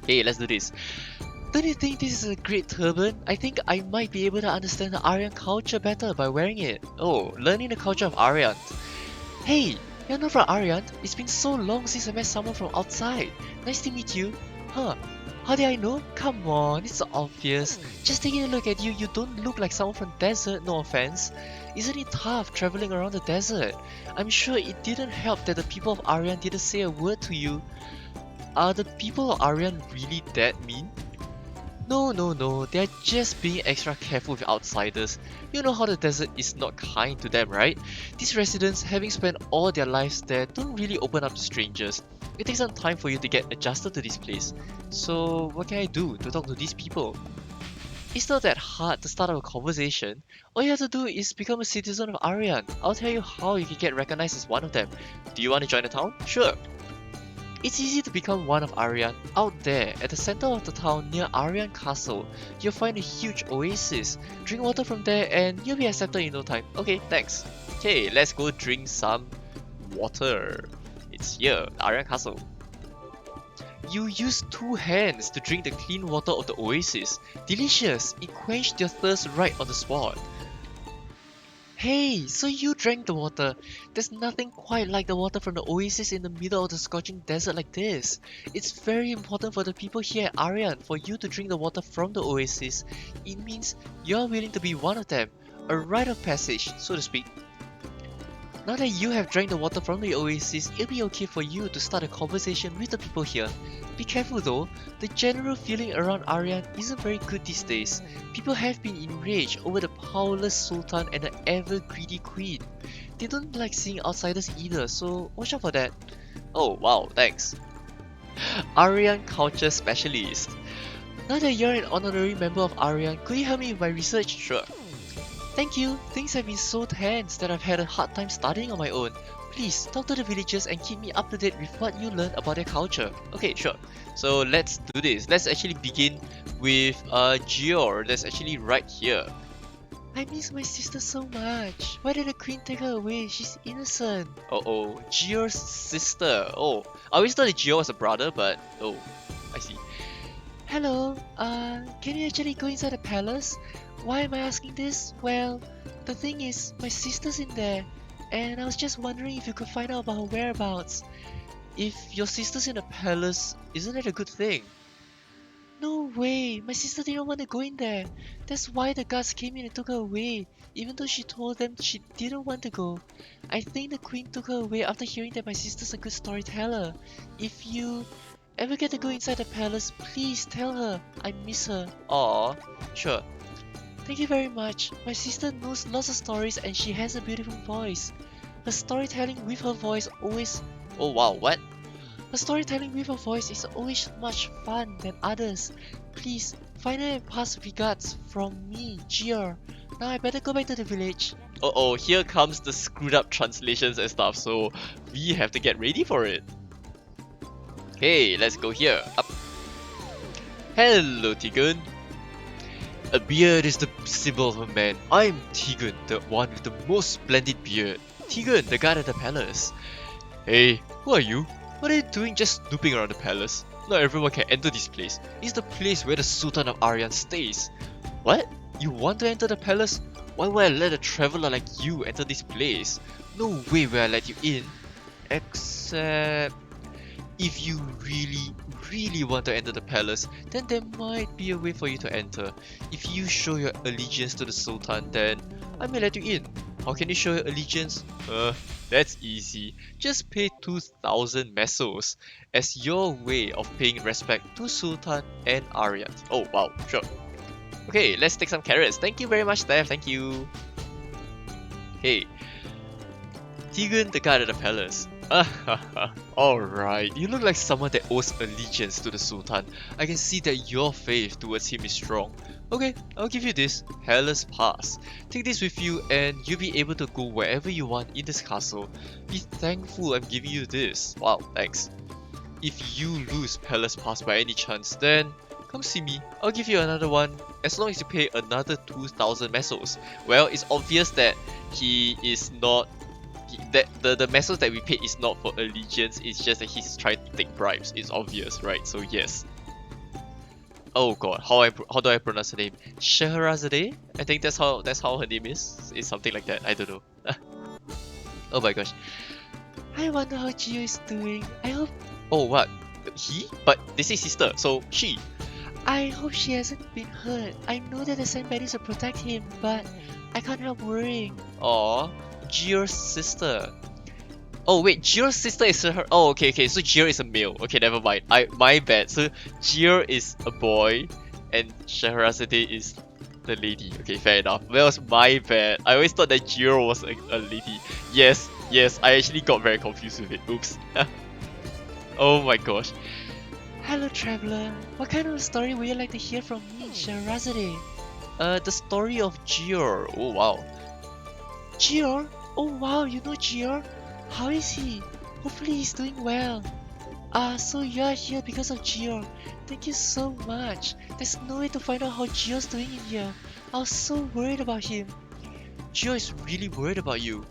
Okay, let's do this. Don't you think this is a great turban? I think I might be able to understand the Ariant culture better by wearing it. Oh, learning the culture of Ariant. Hey, you're not from Ariant? It's been so long since I met someone from outside. Nice to meet you. Huh, how did I know? Come on, it's so obvious. Just taking a look at you, you don't look like someone from desert, no offense. Isn't it tough traveling around the desert? I'm sure it didn't help that the people of Ariant didn't say a word to you. Are the people of Ariant really that mean? No, no, no, they're just being extra careful with outsiders. You know how the desert is not kind to them, right? These residents, having spent all their lives there, don't really open up to strangers. It takes some time for you to get adjusted to this place. So, what can I do to talk to these people? It's not that hard to start up a conversation. All you have to do is become a citizen of Arian. I'll tell you how you can get recognized as one of them. Do you want to join the town? Sure. It's easy to become one of Arian. Out there, at the center of the town near Arian Castle, you'll find a huge oasis. Drink water from there and you'll be accepted in no time. Okay, thanks. Okay, let's go drink some water. It's here, Arian Castle. You use 2 hands to drink the clean water of the oasis. Delicious! It quenched your thirst right on the spot. Hey, so you drank the water. There's nothing quite like the water from the oasis in the middle of the scorching desert like this. It's very important for the people here at Arian for you to drink the water from the oasis. It means you're willing to be one of them, a rite of passage, so to speak. Now that you have drank the water from the oasis, it'll be okay for you to start a conversation with the people here. Be careful though, the general feeling around Arian isn't very good these days. People have been enraged over the powerless Sultan and the ever-greedy Queen. They don't like seeing outsiders either, so watch out for that. Oh wow, thanks. Arian Culture Specialist. Now that you're an honorary member of Arian, could you help me with my research? Sure. Thank you. Things have been so tense that I've had a hard time studying on my own. Please talk to the villagers and keep me up to date with what you learned about their culture. Okay, sure. So let's do this. Let's actually begin with Gior. That's actually right here. I miss my sister so much. Why did the queen take her away? She's innocent. Oh, Gior's sister. Oh, I always thought that Gior was a brother, but oh, I see. Hello, can you actually go inside the palace? Why am I asking this? Well, the thing is, my sister's in there, and I was just wondering if you could find out about her whereabouts. If your sister's in the palace, isn't that a good thing? No way, my sister didn't want to go in there. That's why the guards came in and took her away, even though she told them she didn't want to go. I think the queen took her away after hearing that my sister's a good storyteller. If you ever get to go inside the palace, please tell her I miss her. Aww, sure. Thank you very much. My sister knows lots of stories and she has a beautiful voice. Her storytelling with her voice always... Oh wow, what? Her storytelling with her voice is always much fun than others. Please, find her and pass regards from me, Gior. Now I better go back to the village. Uh-oh, here comes the screwed up translations and stuff, so we have to get ready for it. Okay, let's go here. Up. Hello, Tegan. A beard is the symbol of a man. I'm Tegan, the one with the most splendid beard. Tegan, the guard at the palace. Hey, who are you? What are you doing just snooping around the palace? Not everyone can enter this place. It's the place where the Sultan of Arian stays. What? You want to enter the palace? Why would I let a traveler like you enter this place? No way will I let you in. Except... if you really want to enter the palace, then there might be a way for you to enter. If you show your allegiance to the Sultan, then I may let you in. How can you show your allegiance? That's easy. Just pay 2,000 mesos as your way of paying respect to Sultan and Ariant. Oh wow, sure. Okay, let's take some carrots. Thank you very much, Steph. Thank you. Okay. Tegan, the guard at the palace. Alright, you look like someone that owes allegiance to the Sultan. I can see that your faith towards him is strong. Okay, I'll give you this Palace Pass. Take this with you and you'll be able to go wherever you want in this castle. Be thankful I'm giving you this. Wow, thanks. If you lose Palace Pass by any chance, then come see me. I'll give you another one as long as you pay another 2,000 mesos. Well, it's obvious that he is not... the mesos that we paid is not for allegiance, it's just that he's trying to take bribes. It's obvious, right? So yes. Oh god, how do I pronounce her name? Shahrazadeh? I think that's how her name is. It's something like that. I don't know. Oh my gosh. I wonder how Gio is doing. I hope. Oh what? He? But they say sister, so she. I hope she hasn't been hurt. I know that the sandbaggers will protect him, but I can't help worrying. Aw, Gio's sister. Oh wait, Gio's sister is her. Oh okay. So Gio is a male. Okay, never mind. My bad. So Gio is a boy, and Shahrazadeh is the lady. Okay, fair enough. That was my bad. I always thought that Gio was a lady. Yes. I actually got very confused with it. Oops. Oh my gosh. Hello, traveler. What kind of story would you like to hear from me, Shahrazadeh? The story of Gio. Oh wow. Gio? Oh wow, you know Gio? How is he? Hopefully he's doing well. So you're here because of Gio. Thank you so much. There's no way to find out how Gio's doing in here. I was so worried about him. Gio is really worried about you.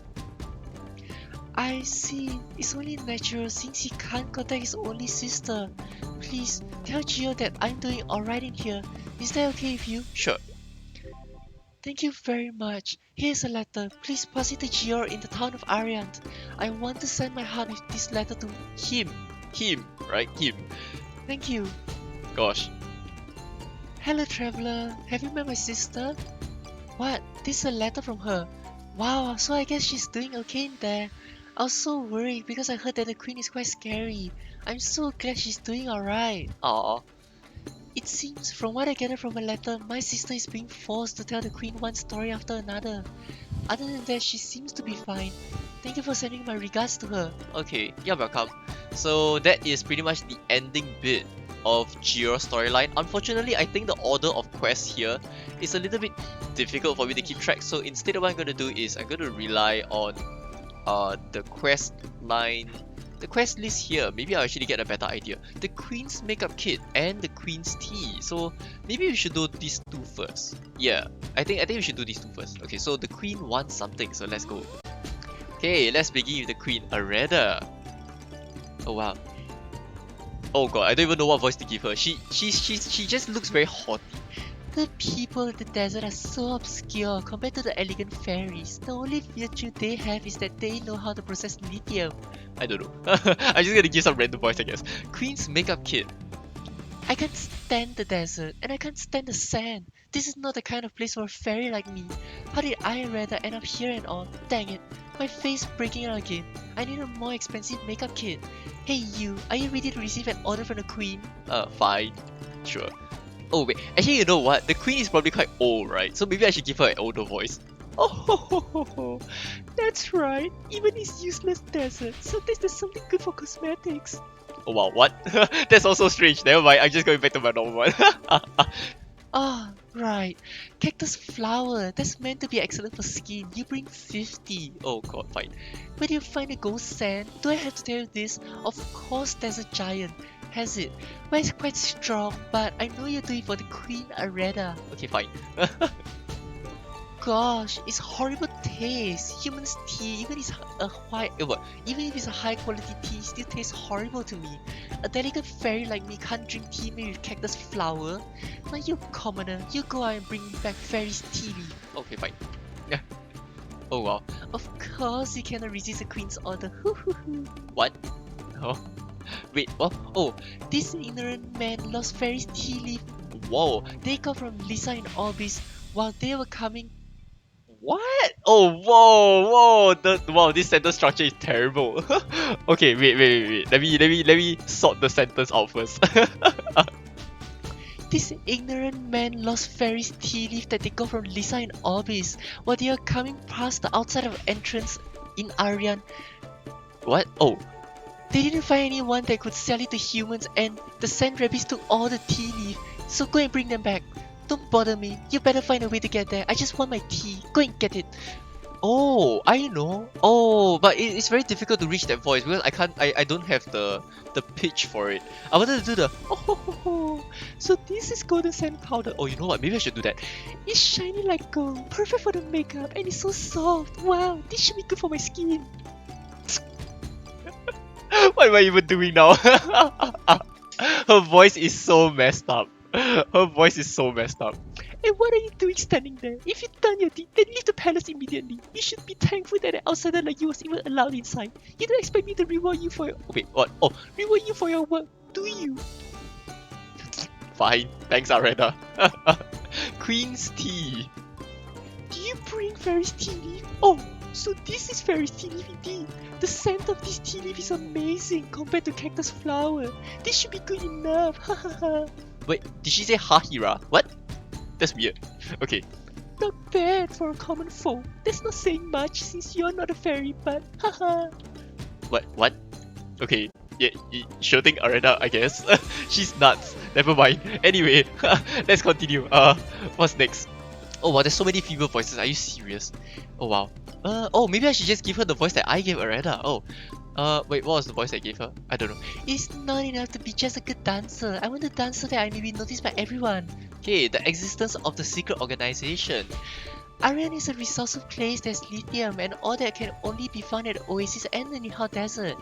I see. It's only natural since he can't contact his only sister. Please, tell Gio that I'm doing alright in here. Is that okay with you? Sure. Thank you very much. Here's a letter. Please pass it to Gio in the town of Ariant. I want to send my heart with this letter to him. Him, right? Him. Thank you. Gosh. Hello, traveler. Have you met my sister? What? This is a letter from her. Wow, so I guess she's doing okay in there. I was so worried because I heard that the queen is quite scary. I'm so glad she's doing alright. Aww. It seems, from what I gathered from a letter, my sister is being forced to tell the queen one story after another. Other than that, she seems to be fine. Thank you for sending my regards to her. Okay, you're welcome. So that is pretty much the ending bit of Gio's storyline. Unfortunately, I think the order of quests here is a little bit difficult for me to keep track. So instead, what I'm going to do is I'm going to rely on the quest line, the quest list here. Maybe I'll actually get a better idea. The Queen's makeup kit and the Queen's tea. So maybe we should do these two first. Yeah, I think we should do these two first. Okay, so the Queen wants something, so let's go. Okay, let's begin with the Queen, Areda. Oh wow. Oh god, I don't even know what voice to give her. She just looks very haughty. The people in the desert are so obscure compared to the elegant fairies. The only virtue they have is that they know how to process lithium. I don't know. I'm just gonna give some random voice, I guess. Queen's makeup kit. I can't stand the desert, and I can't stand the sand. This is not the kind of place for a fairy like me. How did I rather end up here and all? Dang it, my face breaking out again. I need a more expensive makeup kit. Hey you, are you ready to receive an order from the queen? Fine. Sure. Oh wait, actually you know what? The queen is probably quite old, right? So maybe I should give her an older voice. Oh ho ho ho ho. That's right. Even this useless desert, sometimes there's something good for cosmetics. Oh wow, what? That's also strange. Never mind, I'm just going back to my normal one. Ah, right. Cactus flower. That's meant to be excellent for skin. You bring 50. Oh god, fine. Where do you find the gold sand? Do I have to tell you this? Of course, there's a giant. Has it? Well, it's quite strong, but I know you're doing it for the Queen Areda. Okay, fine. Gosh, it's horrible taste. Human's tea, even if it's a high quality tea, still tastes horrible to me. A delicate fairy like me can't drink tea made with cactus flower. Now you commoner, you go out and bring me back fairy's tea leaf. Okay, fine. Yeah. Oh wow. Of course you cannot resist the queen's order. What? Oh. Wait, what? Oh, this ignorant man lost fairy's tea leaf. Whoa, they got from Lisa in Orbis while they were coming. What? Oh, wow, this sentence structure is terrible. Okay, wait. Let me sort the sentence out first. This ignorant man lost fairy's tea leaf that they got from Lisa in Orbis while they were coming past the outside of entrance in Ariant. What? Oh. They didn't find anyone that could sell it to humans, and the sand rabbits took all the tea leaf. So go and bring them back. Don't bother me. You better find a way to get there. I just want my tea. Go and get it. Oh, I know. Oh, but it's very difficult to reach that voice because I don't have the pitch for it. I wanted to do the oh, so this is golden sand powder. Oh, you know what? Maybe I should do that. It's shiny like gold, perfect for the makeup, and it's so soft. Wow, this should be good for my skin. What am I even doing now? Her voice is so messed up. Her voice is so messed up. And what are you doing standing there? If you've done your deed, then leave the palace immediately. You should be thankful that an outsider like you was even allowed inside. You don't expect me to reward you for your... Wait, what? Oh, reward you for your work, do you? Fine, thanks Arena. Queen's tea. Do you bring Fairy's tea leaf? Oh, so this is Fairy's tea leaf indeed. The scent of this tea leaf is amazing compared to cactus flower. This should be good enough. Wait, did she say Hahira? What? That's weird. Okay. Not bad for a common folk. That's not saying much since you're not a fairy, but haha. What? Okay. Yeah, sure thing, Arena, I guess. She's nuts. Never mind. Anyway, let's continue. What's next? Oh wow, there's so many female voices. Are you serious? Oh wow. Oh, maybe I should just give her the voice that I gave Arena. Oh. Wait, what was the voice I gave her? I don't know. It's not enough to be just a good dancer. I want a dancer that I may be noticed by everyone. Okay, the existence of the secret organization. Ariant is a resourceful place that's lithium and all that can only be found at the Oasis and the Nihal Desert.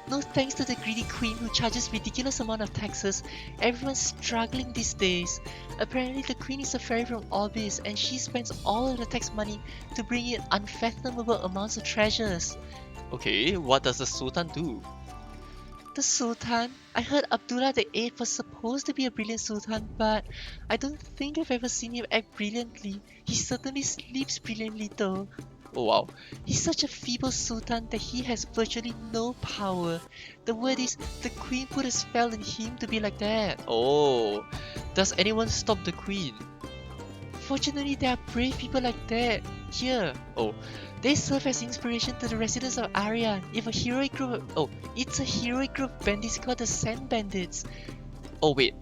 No thanks to the greedy queen who charges ridiculous amount of taxes, everyone's struggling these days. Apparently the queen is a fairy from Orbis and she spends all of the tax money to bring in unfathomable amounts of treasures. Okay, what does the Sultan do? The Sultan? I heard Abdullah the Eighth was supposed to be a brilliant Sultan, but I don't think I've ever seen him act brilliantly. He certainly sleeps brilliantly though. Oh wow. He's such a feeble Sultan that he has virtually no power. The word is, the Queen put a spell on him to be like that. Oh. Does anyone stop the Queen? Fortunately, there are brave people like that here. Oh. They serve as inspiration to the residents of Ariant. It's a heroic group of bandits called the Sand Bandits. Oh wait,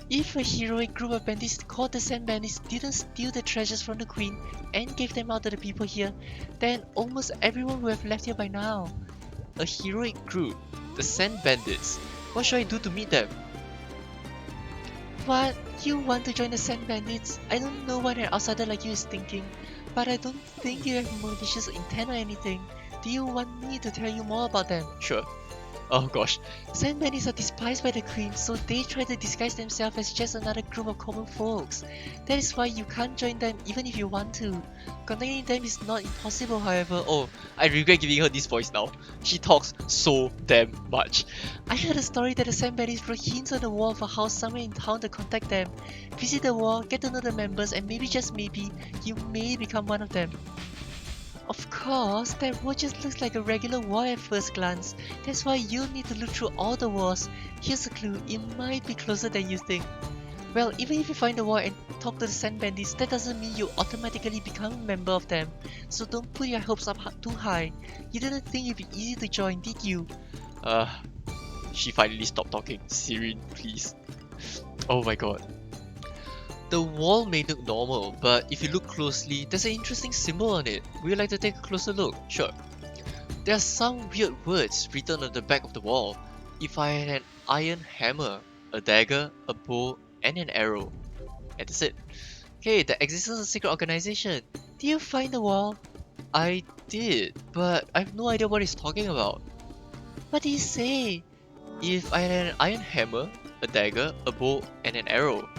if a heroic group of bandits called the Sand Bandits didn't steal the treasures from the Queen and gave them out to the people here, then almost everyone would have left here by now. A heroic group, the Sand Bandits. What should I do to meet them? What? You want to join the Sand Bandits? I don't know what an outsider like you is thinking, but I don't think you have malicious intent or anything. Do you want me to tell you more about them? Sure. Oh gosh. Sand Bandits are despised by the Queen, so they try to disguise themselves as just another group of common folks. That is why you can't join them even if you want to. Contacting them is not impossible, however. Oh, I regret giving her this voice now. She talks so damn much. I heard a story that the Sand Bandits wrote hints on the wall of a house somewhere in town to contact them. Visit the wall, get to know the members, and maybe, just maybe, you may become one of them. Of course, that wall just looks like a regular wall at first glance. That's why you'll need to look through all the walls. Here's a clue, it might be closer than you think. Well, even if you find the wall and talk to the Sand Bandits, that doesn't mean you automatically become a member of them. So don't put your hopes up too high. You didn't think it'd be easy to join, did you? She finally stopped talking. Sirin, please. Oh my god. The wall may look normal, but if you look closely, there's an interesting symbol on it. Would you like to take a closer look? Sure. There are some weird words written on the back of the wall. If I had an iron hammer, a dagger, a bow, and an arrow. And that's it. Okay, the existence of a secret organization. Did you find the wall? I did, but I have no idea what he's talking about. What did he say? If I had an iron hammer, a dagger, a bow, and an arrow.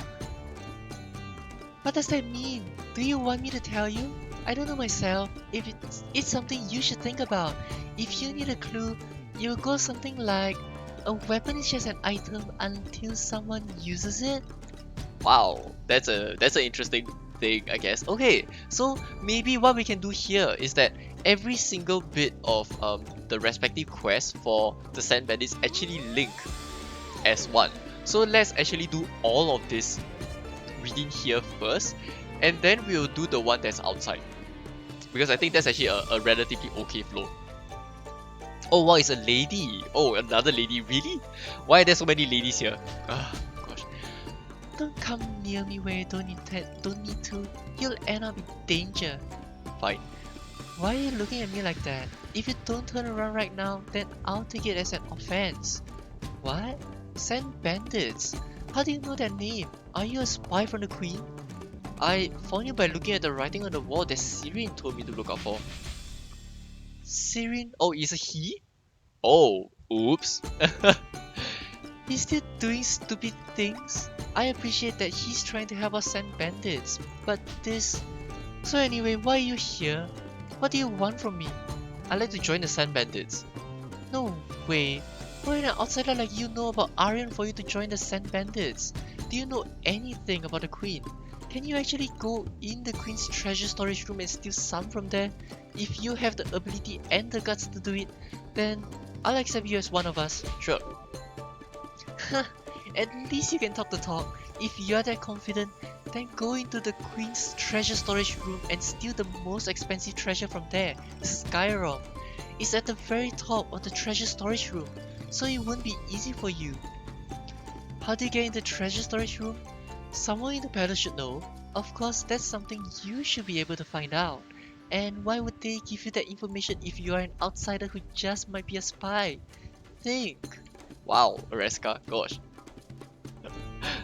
What does that mean? Do you want me to tell you? I don't know myself. If it's something you should think about. If you need a clue, you'll go something like, a weapon is just an item until someone uses it. Wow, that's an interesting thing, I guess. Okay, so maybe what we can do here is that every single bit of the respective quest for the Sand Bandits actually link as one. So let's actually do all of this within here first, and then we'll do the one that's outside, because I think that's actually a relatively okay flow. Oh wow, it's a lady. Oh, another lady. Really? Why are there so many ladies here? Gosh. Don't come near me where you don't need to. You'll end up in danger. Fine. Why are you looking at me like that? If you don't turn around right now, then I'll take it as an offense. What? Sand Bandits? How do you know their name? Are you a spy from the Queen? I found you by looking at the writing on the wall that Sirin told me to look out for. Sirin? Oh, is a he? Oh, oops. He's still doing stupid things? I appreciate that he's trying to help us send bandits, but this... So anyway, why are you here? What do you want from me? I'd like to join the Sand Bandits. No way. Why would an outsider like you know about Ariant for you to join the Sand Bandits? Do you know anything about the Queen? Can you actually go in the Queen's treasure storage room and steal some from there? If you have the ability and the guts to do it, then I'll accept you as one of us. Sure. At least you can talk the talk. If you're that confident, then go into the Queen's treasure storage room and steal the most expensive treasure from there, the Skyrom. It's at the very top of the treasure storage room, so it won't be easy for you. How do you get in the treasure storage room? Someone in the palace should know. Of course, that's something you should be able to find out. And why would they give you that information if you are an outsider who just might be a spy? Think. Wow, Areska, gosh.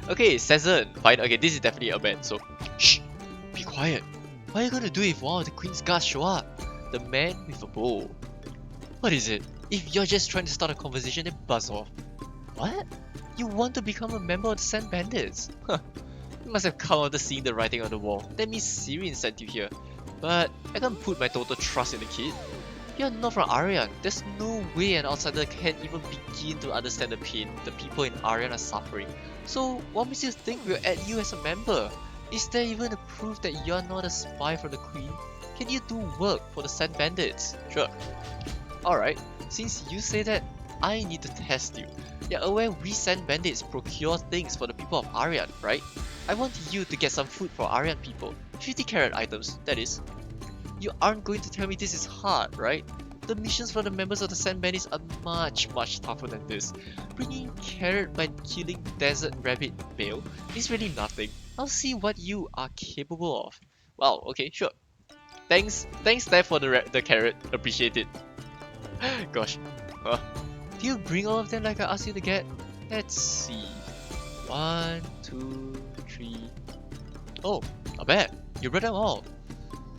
Okay, Season. Fine, okay, this is definitely a man, so... Shh! Be quiet. What are you gonna do if one of the Queen's guards show up? The man with a bow. What is it? If you're just trying to start a conversation, then buzz off. What? You want to become a member of the Sand Bandits? Huh. You must have come after seeing the writing on the wall. That means Syrian sent you here. But I can't put my total trust in the kid. You're not from Ariant. There's no way an outsider can even begin to understand the pain the people in Ariant are suffering. So what makes you think we'll add you as a member? Is there even a proof that you're not a spy from the Queen? Can you do work for the Sand Bandits? Sure. Alright, since you say that, I need to test you. You're aware we Sand Bandits procure things for the people of Ariant, right? I want you to get some food for Ariant people. 50 carrot items, that is. You aren't going to tell me this is hard, right? The missions for the members of the Sand Bandits are much tougher than this. Bringing carrot by killing desert rabbit male is really nothing. I'll see what you are capable of. Wow, okay, sure. Thanks there for the carrot, appreciate it. Gosh. Do you bring all of them like I asked you to get? Let's see. 1, 2, 3. Oh, not bad. You brought them all.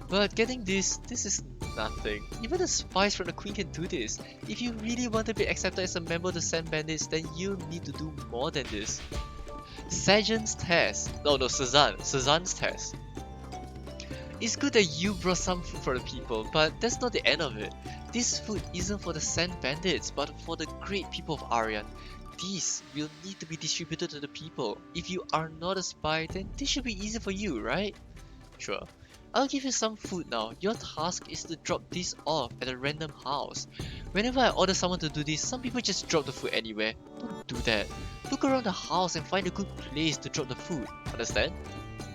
But getting this is nothing. Even the spies from the Queen can do this. If you really want to be accepted as a member of the Sand Bandits, then you need to do more than this. Sergeant's test. No, Sazan's test. It's good that you brought some food for the people, but that's not the end of it. This food isn't for the Sand Bandits, but for the great people of Ariant. These will need to be distributed to the people. If you are not a spy, then this should be easy for you, right? Sure. I'll give you some food now. Your task is to drop this off at a random house. Whenever I order someone to do this, some people just drop the food anywhere. Don't do that. Look around the house and find a good place to drop the food. Understand?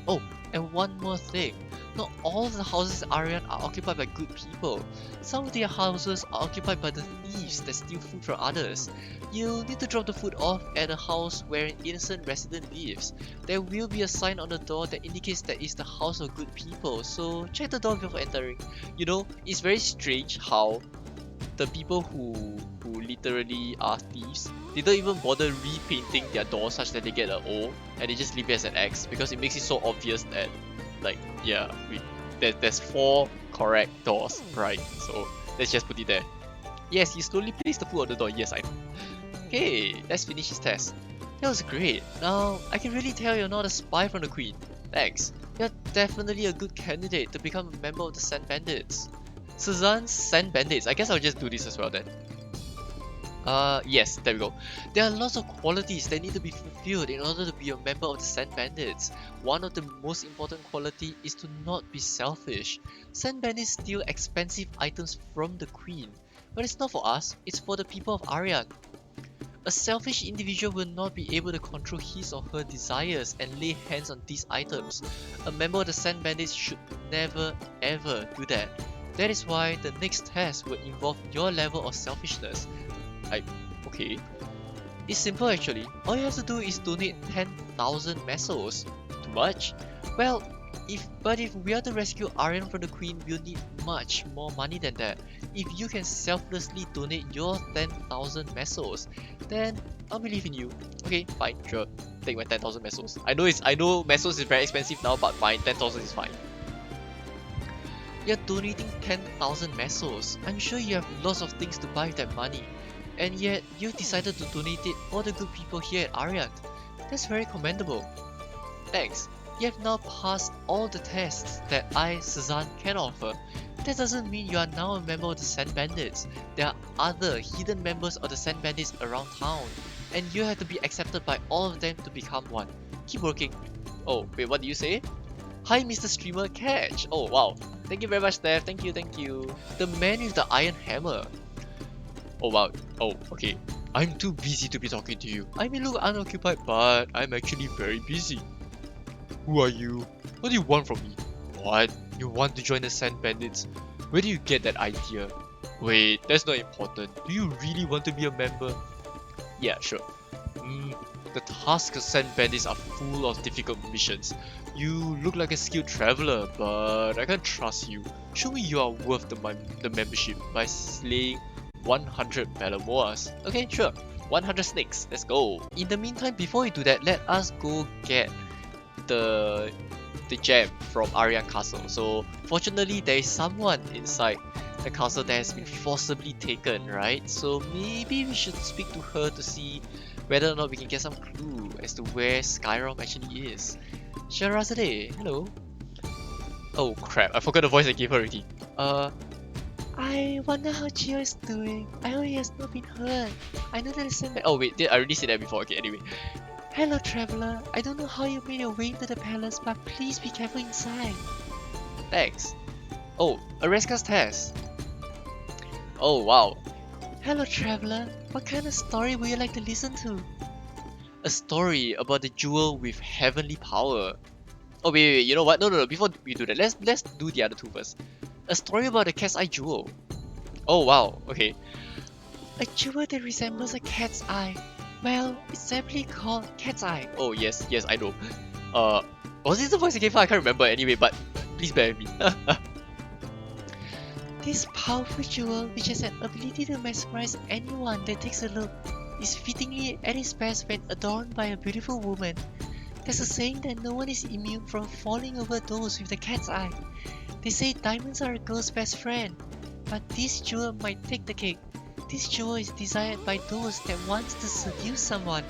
Oh, and one more thing. Not all of the houses in Ariant are occupied by good people. Some of their houses are occupied by the thieves that steal food from others. You'll need to drop the food off at a house where an innocent resident lives. There will be a sign on the door that indicates that it's the house of good people, so check the door before entering. You know, it's very strange how the people who literally are thieves, they don't even bother repainting their doors such that they get an O, and they just leave it as an X because it makes it so obvious that, like, yeah, there's 4 correct doors, right? So let's just put it there. Yes, you slowly place the food on the door. Yes, I know. Okay, let's finish this test. That was great. Now, I can really tell you're not a spy from the Queen. Thanks. You're definitely a good candidate to become a member of the Sand Bandits. Suzanne's Sand Bandits. I guess I'll just do this as well then. Yes, there we go. There are lots of qualities that need to be fulfilled in order to be a member of the Sand Bandits. One of the most important quality is to not be selfish. Sand Bandits steal expensive items from the Queen. But it's not for us, it's for the people of Ariant. A selfish individual will not be able to control his or her desires and lay hands on these items. A member of the Sand Bandits should never ever do that. That is why the next test will involve your level of selfishness. Okay. It's simple actually. All you have to do is donate 10,000 mesos. Too much? Well, if we are to rescue Ariant from the Queen, we'll need much more money than that. If you can selflessly donate your 10,000 mesos, then I'll believe in you. Okay, fine, sure. Take my 10,000 mesos. I know mesos is very expensive now, but fine, 10,000 is fine. You're donating 10,000 mesos. I'm sure you have lots of things to buy with that money. And yet, you've decided to donate it for the good people here at Ariant. That's very commendable. Thanks. You have now passed all the tests that I, Suzanne, can offer. That doesn't mean you are now a member of the Sand Bandits. There are other hidden members of the Sand Bandits around town, and you have to be accepted by all of them to become one. Keep working. Oh, wait, what do you say? Hi, Mr. Streamer Catch. Oh, wow. Thank you very much, Steph. Thank you, thank you. The man with the iron hammer. Oh, wow. Oh, okay. I'm too busy to be talking to you. I may look unoccupied, but I'm actually very busy. Who are you? What do you want from me? What? You want to join the Sand Bandits? Where do you get that idea? Wait, that's not important. Do you really want to be a member? Yeah, sure. The tasks of Sand Bandits are full of difficult missions. You look like a skilled traveler, but I can't trust you. Show me you are worth the membership by slaying 100 Malamoas. Okay, sure. 100 snakes. Let's go. In the meantime, before we do that, let us go get the gem from Ariant Castle. So fortunately, there is someone inside the castle that has been forcibly taken, right? So maybe we should speak to her to see whether or not we can get some clue as to where Skyrim actually is. Sherazade, hello. Oh crap, I forgot the voice I gave her already. I wonder how Gio is doing. I hope he has not been hurt. I know that it's oh wait, I already said that before. Okay, anyway. Hello traveler, I don't know how you made your way into the palace, but please be careful inside. Thanks. Oh, Areska's test. Oh wow. Hello traveler, what kind of story would you like to listen to? A story about the jewel with heavenly power. Oh wait, you know what? No, before we do that, let's do the other two first. A story about the cat's eye jewel. Oh wow, okay. A jewel that resembles a cat's eye. Well, it's simply called cat's eye. Oh yes, I know. Was this the voice I gave her? I can't remember anyway, but please bear with me. This powerful jewel, which has an ability to mesmerize anyone that takes a look, is fittingly at its best when adorned by a beautiful woman. There's a saying that no one is immune from falling over those with the cat's eye. They say diamonds are a girl's best friend, but this jewel might take the cake. This jewel is desired by those that want to seduce someone.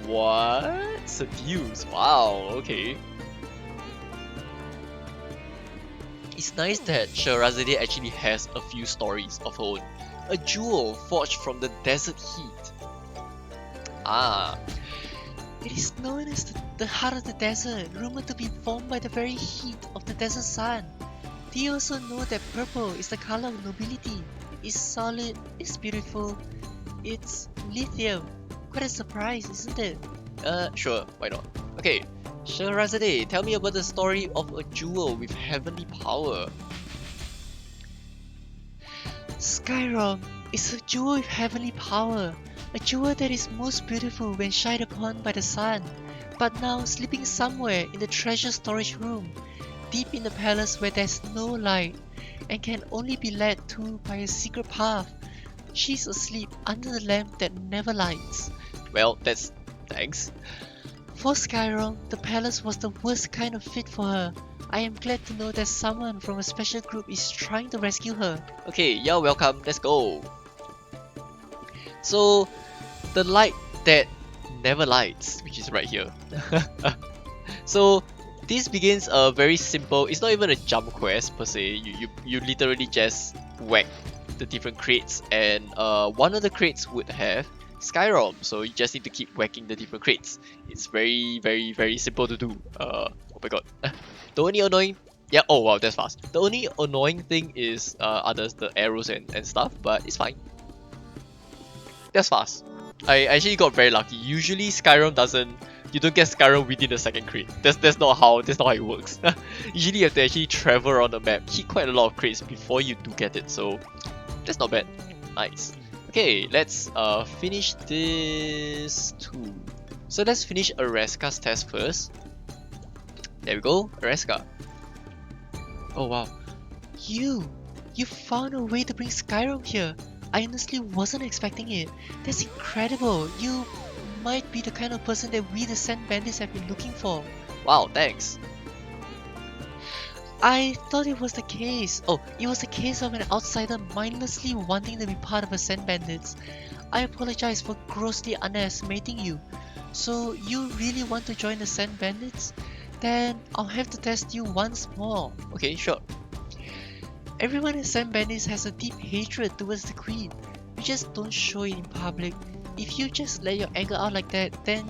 What? Seduce? Wow, okay. It's nice that Sherazade actually has a few stories of her own. A jewel forged from the desert heat. Ah. It is known as the heart of the desert, rumored to be formed by the very heat of the desert sun. Do you also know that purple is the color of nobility? It's solid, it's beautiful, it's lithium. Quite a surprise, isn't it? Sure, why not? Okay, Sherazade, tell me about the story of a jewel with heavenly power. Skyrim is a jewel with heavenly power. A jewel that is most beautiful when shined upon by the sun, but now sleeping somewhere in the treasure storage room, deep in the palace where there's no light, and can only be led to by a secret path. She's asleep under the lamp that never lights. Well, that's thanks. For Skyrim, the palace was the worst kind of fit for her. I am glad to know that someone from a special group is trying to rescue her. Okay, you're welcome, let's go. So, the light that never lights, which is right here. So, this begins a very simple, it's not even a jump quest per se, you literally just whack the different crates, and one of the crates would have Skyrim, so you just need to keep whacking the different crates. It's very simple to do. Oh my god. The only annoying, yeah, oh wow, that's fast. The only annoying thing is the arrows and stuff, but it's fine. That's fast. I actually got very lucky. Usually Skyrim doesn't, you don't get Skyrim within the second crate. That's not how it works. Usually you have to actually travel around the map, hit quite a lot of crates before you do get it, so that's not bad. Nice. Okay, let's finish this too. So let's finish Areska's test first. There we go, Areska. Oh wow. You found a way to bring Skyrim here. I honestly wasn't expecting it. That's incredible. You might be the kind of person that we the Sand Bandits have been looking for. Wow, thanks. I thought it was the case. Oh, it was the case of an outsider mindlessly wanting to be part of the Sand Bandits. I apologize for grossly underestimating you. So you really want to join the Sand Bandits? Then I'll have to test you once more. Okay, sure. Everyone in Sand Bandits has a deep hatred towards the Queen. You just don't show it in public. If you just let your anger out like that, then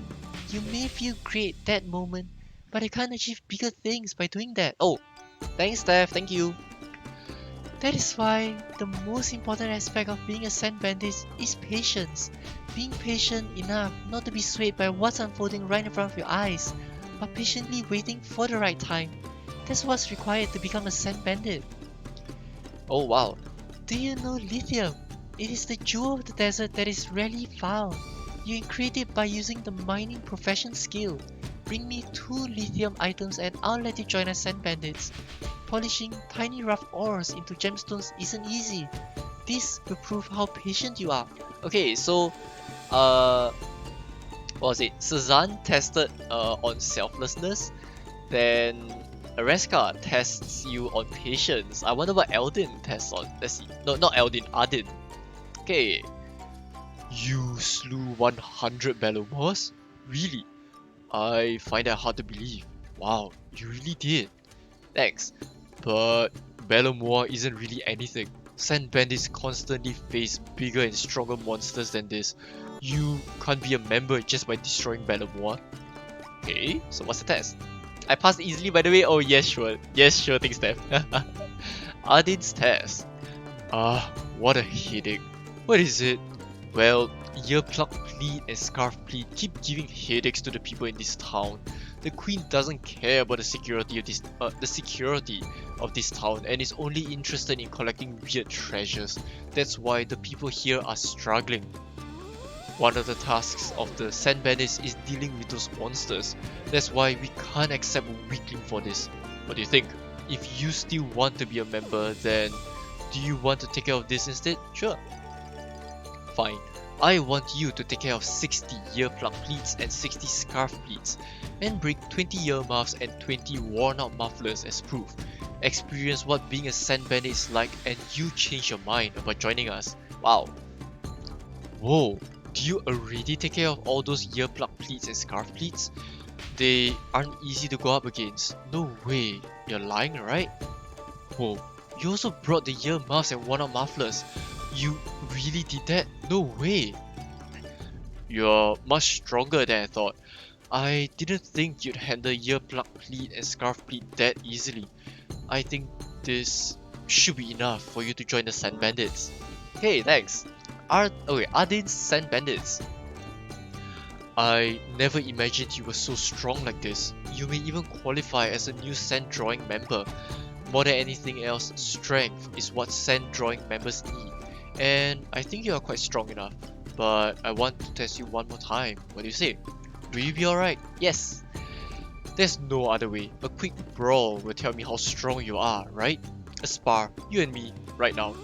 you may feel great that moment, but you can't achieve bigger things by doing that. Oh, thanks Steph, thank you. That is why the most important aspect of being a Sand Bandit is patience. Being patient enough not to be swayed by what's unfolding right in front of your eyes, but patiently waiting for the right time. That's what's required to become a Sand Bandit. Oh wow. Do you know lithium? It is the jewel of the desert that is rarely found. You can create it by using the mining profession skill. Bring me 2 lithium items and I'll let you join us Sand Bandits. Polishing tiny rough ores into gemstones isn't easy. This will prove how patient you are. Okay, so what was it? Suzanne tested on selflessness, then Areska tests you on patience. I wonder what Eldin tests on. Let's see. No, not Eldin, Ardin. Okay. You slew 100 Belomors? Really? I find that hard to believe. Wow, you really did. Thanks. But Belomor isn't really anything. Sand Bandits constantly face bigger and stronger monsters than this. You can't be a member just by destroying Belomor. Okay, so what's the test? I passed easily by the way. Oh yes, sure. Yes, sure thing, Steph. Ardin's test. What a headache. What is it? Well, Earplug Pleat and Scarf Pleat keep giving headaches to the people in this town. The Queen doesn't care about the security of this town and is only interested in collecting weird treasures. That's why the people here are struggling. One of the tasks of the Sand Bandits is dealing with those monsters. That's why we can't accept a weakling for this. What do you think? If you still want to be a member, then do you want to take care of this instead? Sure. Fine. I want you to take care of 60 Earplug Pleats and 60 Scarf Pleats, and bring 20 earmuffs and 20 worn out mufflers as proof. Experience what being a Sand Bandit is like and you change your mind about joining us. Wow. Whoa, do you already take care of all those Earplug Pleats and Scarf Pleats? They aren't easy to go up against. No way, you're lying, right? Whoa, you also brought the earmuffs and worn out mufflers. You really did that? No way! You're much stronger than I thought. I didn't think you'd handle Earplug Pleat and Scarf Pleat that easily. I think this should be enough for you to join the Sand Bandits. Hey, thanks. Ardin's Sand Bandits. I never imagined you were so strong like this. You may even qualify as a new Sand Drawing member. More than anything else, strength is what Sand Drawing members need. And I think you are quite strong enough. But I want to test you one more time. What do you say? Will you be alright? Yes! There's no other way. A quick brawl will tell me how strong you are, right? A spar, you and me, right now.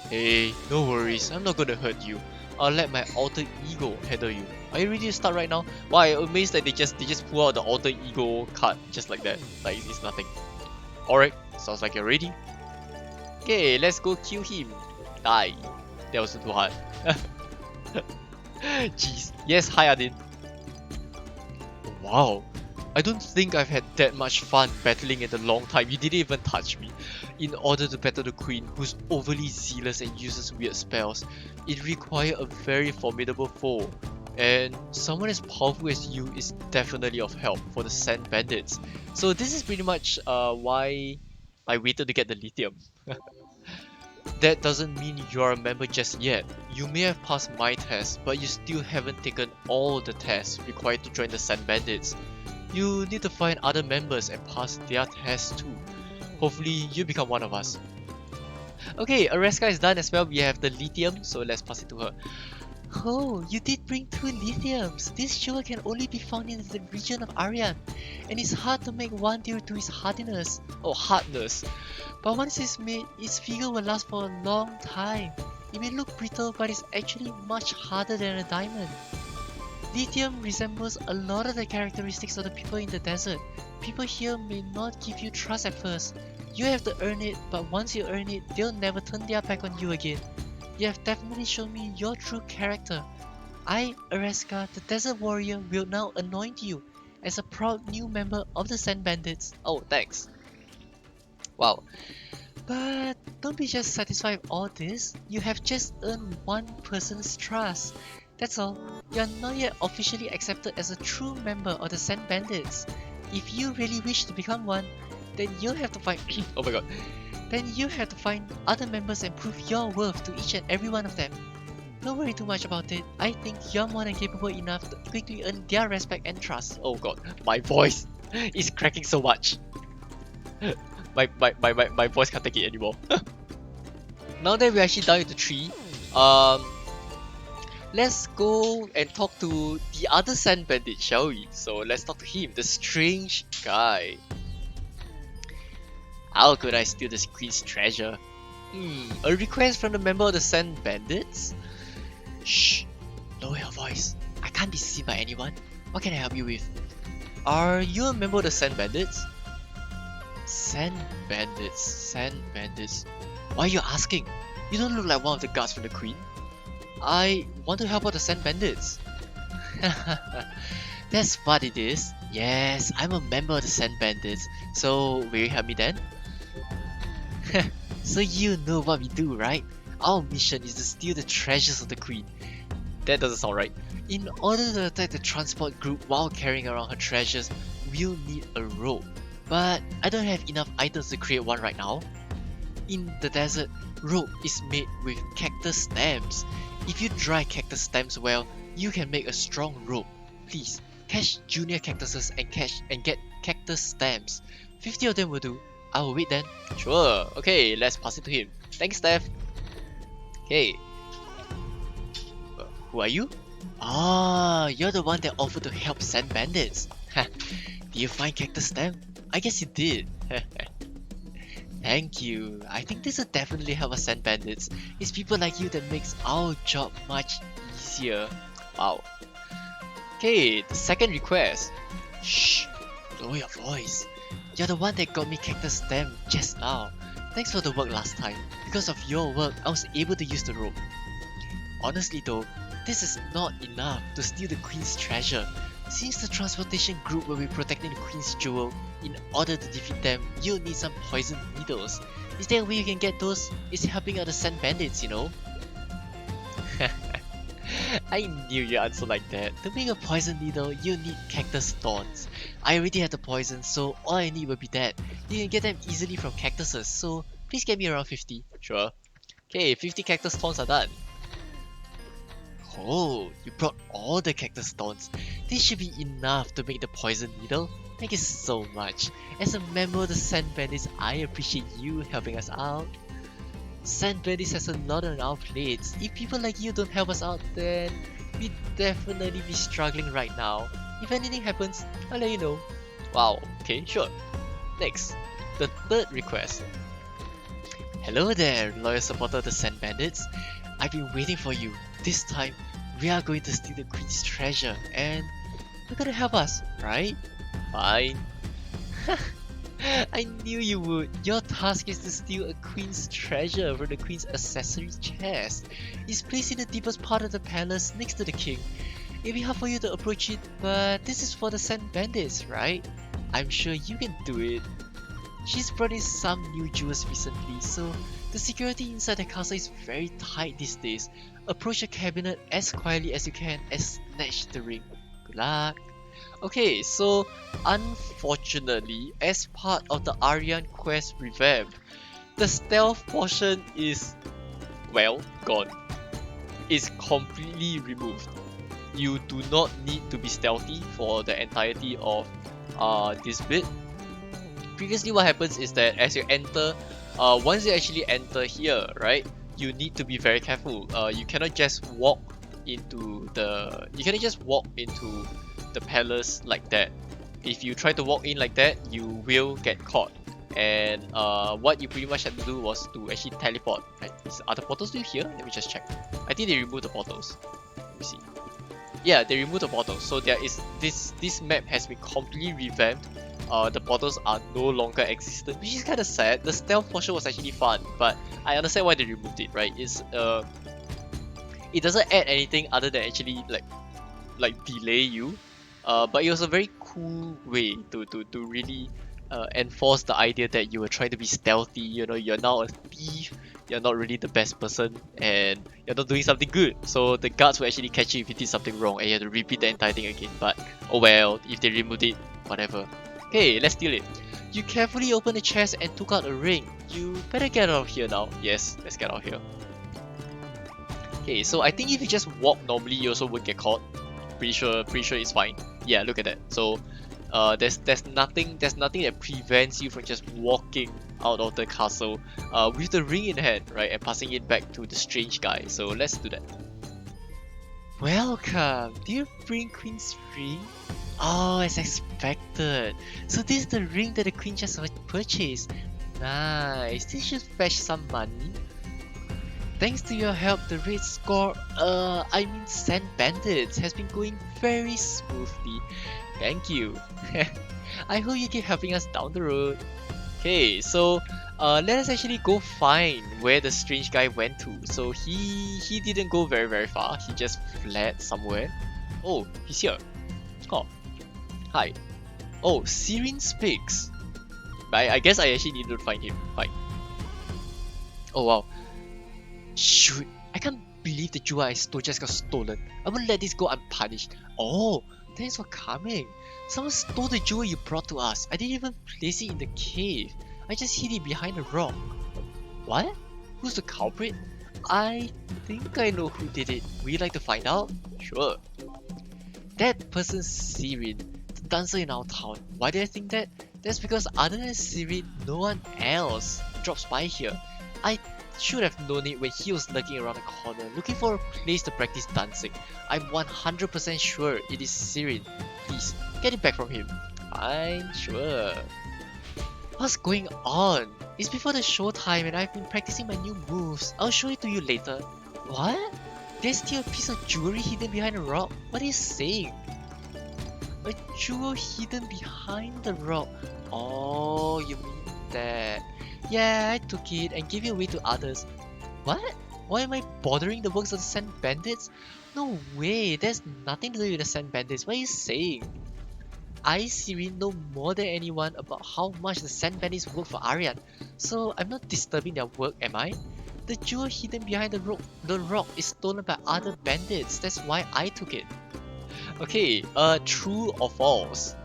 Hey, no worries, I'm not gonna hurt you. I'll let my alter ego handle you. Are you ready to start right now? Why, I'm amazed that they just pull out the alter ego card just like that. Like it's nothing. Alright, sounds like you're ready. Okay, let's go kill him. Die. That was too hard. Jeez. Yes, hi Adin. Wow. I don't think I've had that much fun battling in a long time. You didn't even touch me. In order to battle the Queen, who's overly zealous and uses weird spells, it requires a very formidable foe. And someone as powerful as you is definitely of help for the Sand Bandits. So this is pretty much why I waited to get the lithium. That doesn't mean you're a member just yet. You may have passed my test, but you still haven't taken all the tests required to join the Sand Bandits. You need to find other members and pass their tests too. Hopefully you become one of us. Okay, Areska is done as well. We have the lithium, so let's pass it to her. Oh, you did bring 2 lithiums. This jewel can only be found in the region of Ariant, and it's hard to make one due to its hardness. But once it's made, its figure will last for a long time. It may look brittle, but it's actually much harder than a diamond. Lithium resembles a lot of the characteristics of the people in the desert. People here may not give you trust at first. You have to earn it, but once you earn it, they'll never turn their back on you again. You have definitely shown me your true character. I, Areska, the Desert Warrior, will now anoint you as a proud new member of the Sand Bandits. Oh, thanks. Wow. But don't be just satisfied with all this. You have just earned one person's trust. That's all. You're not yet officially accepted as a true member of the Sand Bandits. If you really wish to become one, then you'll have to find oh my god. Then you have to find other members and prove your worth to each and every one of them. Don't worry too much about it. I think you're more than capable enough to quickly earn their respect and trust. Oh god, my voice is cracking so much. My voice can't take it anymore. Now that we're actually down to the tree, let's go and talk to the other sand bandit, shall we? So let's talk to him, the strange guy. How could I steal the queen's treasure? A request from the member of the sand bandits? Shh, lower your voice. I can't be seen by anyone. What can I help you with? Are you a member of the sand bandits? Sand bandits. Why are you asking? You don't look like one of the guards from the queen. I want to help out the sand bandits. That's what it is. Yes, I'm a member of the sand bandits. So will you help me then? So you know what we do, right? Our mission is to steal the treasures of the queen. That doesn't sound right. In order to attack the transport group while carrying around her treasures, we'll need a rope. But I don't have enough items to create one right now. In the desert, rope is made with cactus stems. If you dry cactus stems well, you can make a strong rope. Please, catch junior cactuses and get cactus stems. 50 of them will do. I will wait then. Sure, okay, let's pass it to him. Thanks, Steph. Okay. Who are you? Ah, you're the one that offered to help sand bandits. Did you find cactus stem? I guess you did. Thank you. I think this will definitely help us sand bandits. It's people like you that makes our job much easier. Wow. Okay, the second request. Shh, lower your voice. You're the one that got me cactus stem just now. Thanks for the work last time. Because of your work, I was able to use the rope. Honestly though, this is not enough to steal the queen's treasure. Since the transportation group will be protecting the queen's jewel, in order to defeat them, you'll need some poison needles. Is there a way you can get those? It's helping out the sand bandits, you know? I knew you'd answer like that. To make a poison needle, you'll need cactus thorns. I already have the poison, so all I need will be that. You can get them easily from cactuses, so please get me around 50. Sure. Okay, 50 cactus thorns are done. Oh, you brought all the cactus thorns. This should be enough to make the poison needle. Thank you so much. As a member of the Sand Bandits, I appreciate you helping us out. Sand Bandits has a lot on our plates. If people like you don't help us out, then we'd definitely be struggling right now. If anything happens, I'll let you know. Wow, okay, sure. Next, the third request. Hello there, loyal supporter of the Sand Bandits. I've been waiting for you. This time, we are going to steal the queen's treasure and you're gonna help us, right? Fine. I knew you would. Your task is to steal a queen's treasure from the queen's accessory chest. It's placed in the deepest part of the palace next to the king. It'll be hard for you to approach it, but this is for the Sand Bandits, right? I'm sure you can do it. She's brought in some new jewels recently, so the security inside the castle is very tight these days. Approach the cabinet as quietly as you can and snatch the ring. Good luck. Okay, so unfortunately, as part of the Ariant quest revamp, the stealth portion is, well, gone. It's completely removed. You do not need to be stealthy for the entirety of this bit. Previously, what happens is that as you enter, once you actually enter here, right, you need to be very careful. You cannot just walk into the palace like that. If you try to walk in like that, you will get caught. And what you pretty much had to do was to actually teleport. Right? Are the portals still here? Let me just check. I think they removed the portals. Let me see. Yeah, they removed the portals. So there is this map has been completely revamped. The portals are no longer existent, which is kind of sad. The stealth portion was actually fun, but I understand why they removed it, right? It doesn't add anything other than actually like delay you. But it was a very cool way to really enforce the idea that you were trying to be stealthy. You know, you're now a thief. You're not really the best person, and you're not doing something good. So the guards will actually catch you if you did something wrong, and you have to repeat the entire thing again. But oh well, if they removed it, whatever. Okay, let's steal it. You carefully opened the chest and took out a ring. You better get out of here now. Yes, let's get out of here. Okay, so I think if you just walk normally, you also won't get caught. Pretty sure it's fine. Yeah, look at that. So there's nothing that prevents you from just walking out of the castle with the ring in hand, right, and passing it back to the strange guy. So let's do that. Welcome. Do you bring Queen's ring? Oh, as expected. So this is the ring that the Queen just purchased. Nice. This should fetch some money. Thanks to your help, the raid score, Sand Bandits has been going very smoothly. Thank you. I hope you keep helping us down the road. Okay, so let us actually go find where the strange guy went to. So he didn't go very far. He just fled somewhere. Oh, he's here. Oh, hi. Oh, Sirin speaks. I guess I actually need to find him. Fine. Oh wow. Shoot, I can't believe the jewel I stole just got stolen. I won't let this go unpunished. Oh, thanks for coming. Someone stole the jewel you brought to us. I didn't even place it in the cave. I just hid it behind a rock. What? Who's the culprit? I think I know who did it. Would you like to find out? Sure. That person's Sirin, the dancer in our town. Why do I think that? That's because other than Sirin, no one else drops by here. I should have known it when he was lurking around the corner, looking for a place to practice dancing. I'm 100% sure it is Sirin. Please, get it back from him. Fine, sure. What's going on? It's before the show time and I've been practicing my new moves. I'll show it to you later. What? There's still a piece of jewelry hidden behind a rock. What are you saying? A jewel hidden behind the rock. Oh, you mean that? Yeah, I took it and gave it away to others. What? Why am I bothering the works of the Sand Bandits? No way, there's nothing to do with the Sand Bandits. What are you saying? I, Sirin, know more than anyone about how much the Sand Bandits work for Ariant, so I'm not disturbing their work, am I? The jewel hidden behind the rock is stolen by other bandits. That's why I took it. Okay, true or false?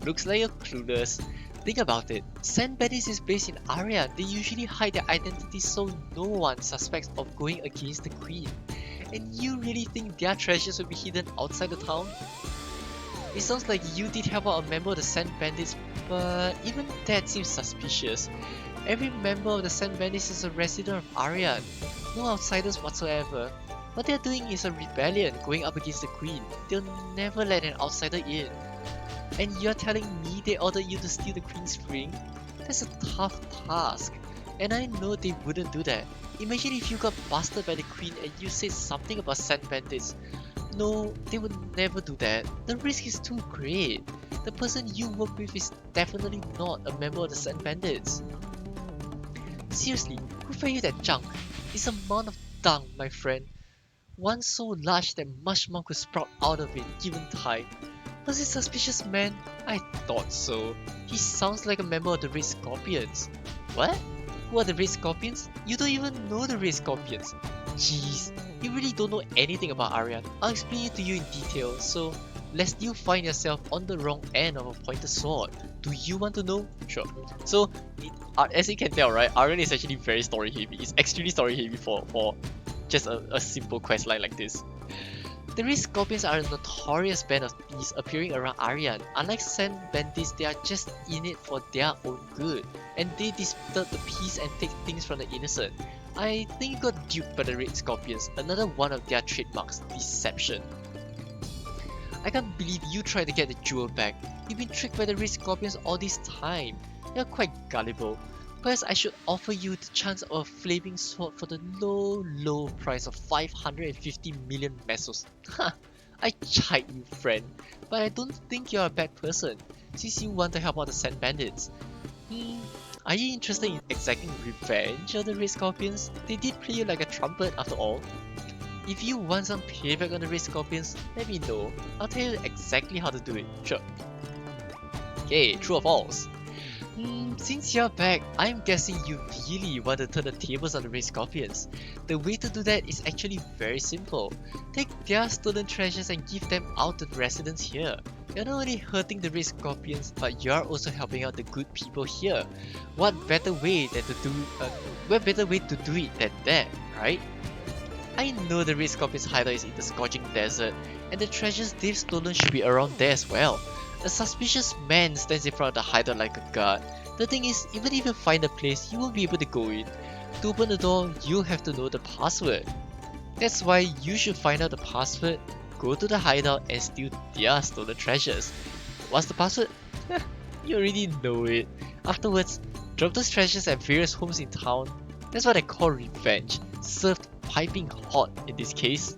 Looks like you're clueless. Think about it. Sand Bandits is based in Ariant. They usually hide their identity so no one suspects of going against the Queen. And you really think their treasures will be hidden outside the town? It sounds like you did help out a member of the Sand Bandits, but even that seems suspicious. Every member of the Sand Bandits is a resident of Ariant. No outsiders whatsoever. What they're doing is a rebellion going up against the Queen. They'll never let an outsider in. And you're telling me they ordered you to steal the Queen's ring? That's a tough task. And I know they wouldn't do that. Imagine if you got busted by the Queen and you said something about Sand Bandits. No, they would never do that. The risk is too great. The person you work with is definitely not a member of the Sand Bandits. Seriously, who fed you that junk? It's a mound of dung, my friend. One so large that much more could sprout out of it given time. Was he suspicious, man? I thought so. He sounds like a member of the Red Scorpions. What? Who are the Red Scorpions? You don't even know the Red Scorpions. Jeez, you really don't know anything about Ariant. I'll explain it to you in detail, so lest you find yourself on the wrong end of a pointed sword. Do you want to know? Sure. So, as you can tell, right, Ariant is actually very story heavy. It's extremely story heavy for just a simple quest line like this. The Red Scorpions are a notorious band of thieves appearing around Ariant. Unlike Sand Bandits, they are just in it for their own good, and they disturb the peace and take things from the innocent. I think you got duped by the Red Scorpions, another one of their trademarks, deception. I can't believe you tried to get the jewel back. You've been tricked by the Red Scorpions all this time. You're quite gullible. Perhaps I should offer you the chance of a flaming sword for the low price of 550 million mesos. Ha! I chide you, friend, but I don't think you're a bad person, since you want to help out the Sand Bandits. Are you interested in exacting revenge of the Red Scorpions? They did play you like a trumpet after all. If you want some payback on the Red Scorpions, let me know. I'll tell you exactly how to do it. Sure. Okay, true or false? Since you're back, I'm guessing you really want to turn the tables on the Red Scorpions. The way to do that is actually very simple. Take their stolen treasures and give them out to the residents here. You're not only hurting the Red Scorpions, but you're also helping out the good people here. What better way to do it than that, right? I know the Red Scorpion's hideout is in the scorching desert, and the treasures they've stolen should be around there as well. A suspicious man stands in front of the hideout like a guard. The thing is, even if you find a place, you won't be able to go in. To open the door, you'll have to know the password. That's why you should find out the password, go to the hideout and steal their stolen treasures. What's the password? You already know it. Afterwards, drop those treasures at various homes in town. That's what I call revenge, served piping hot in this case.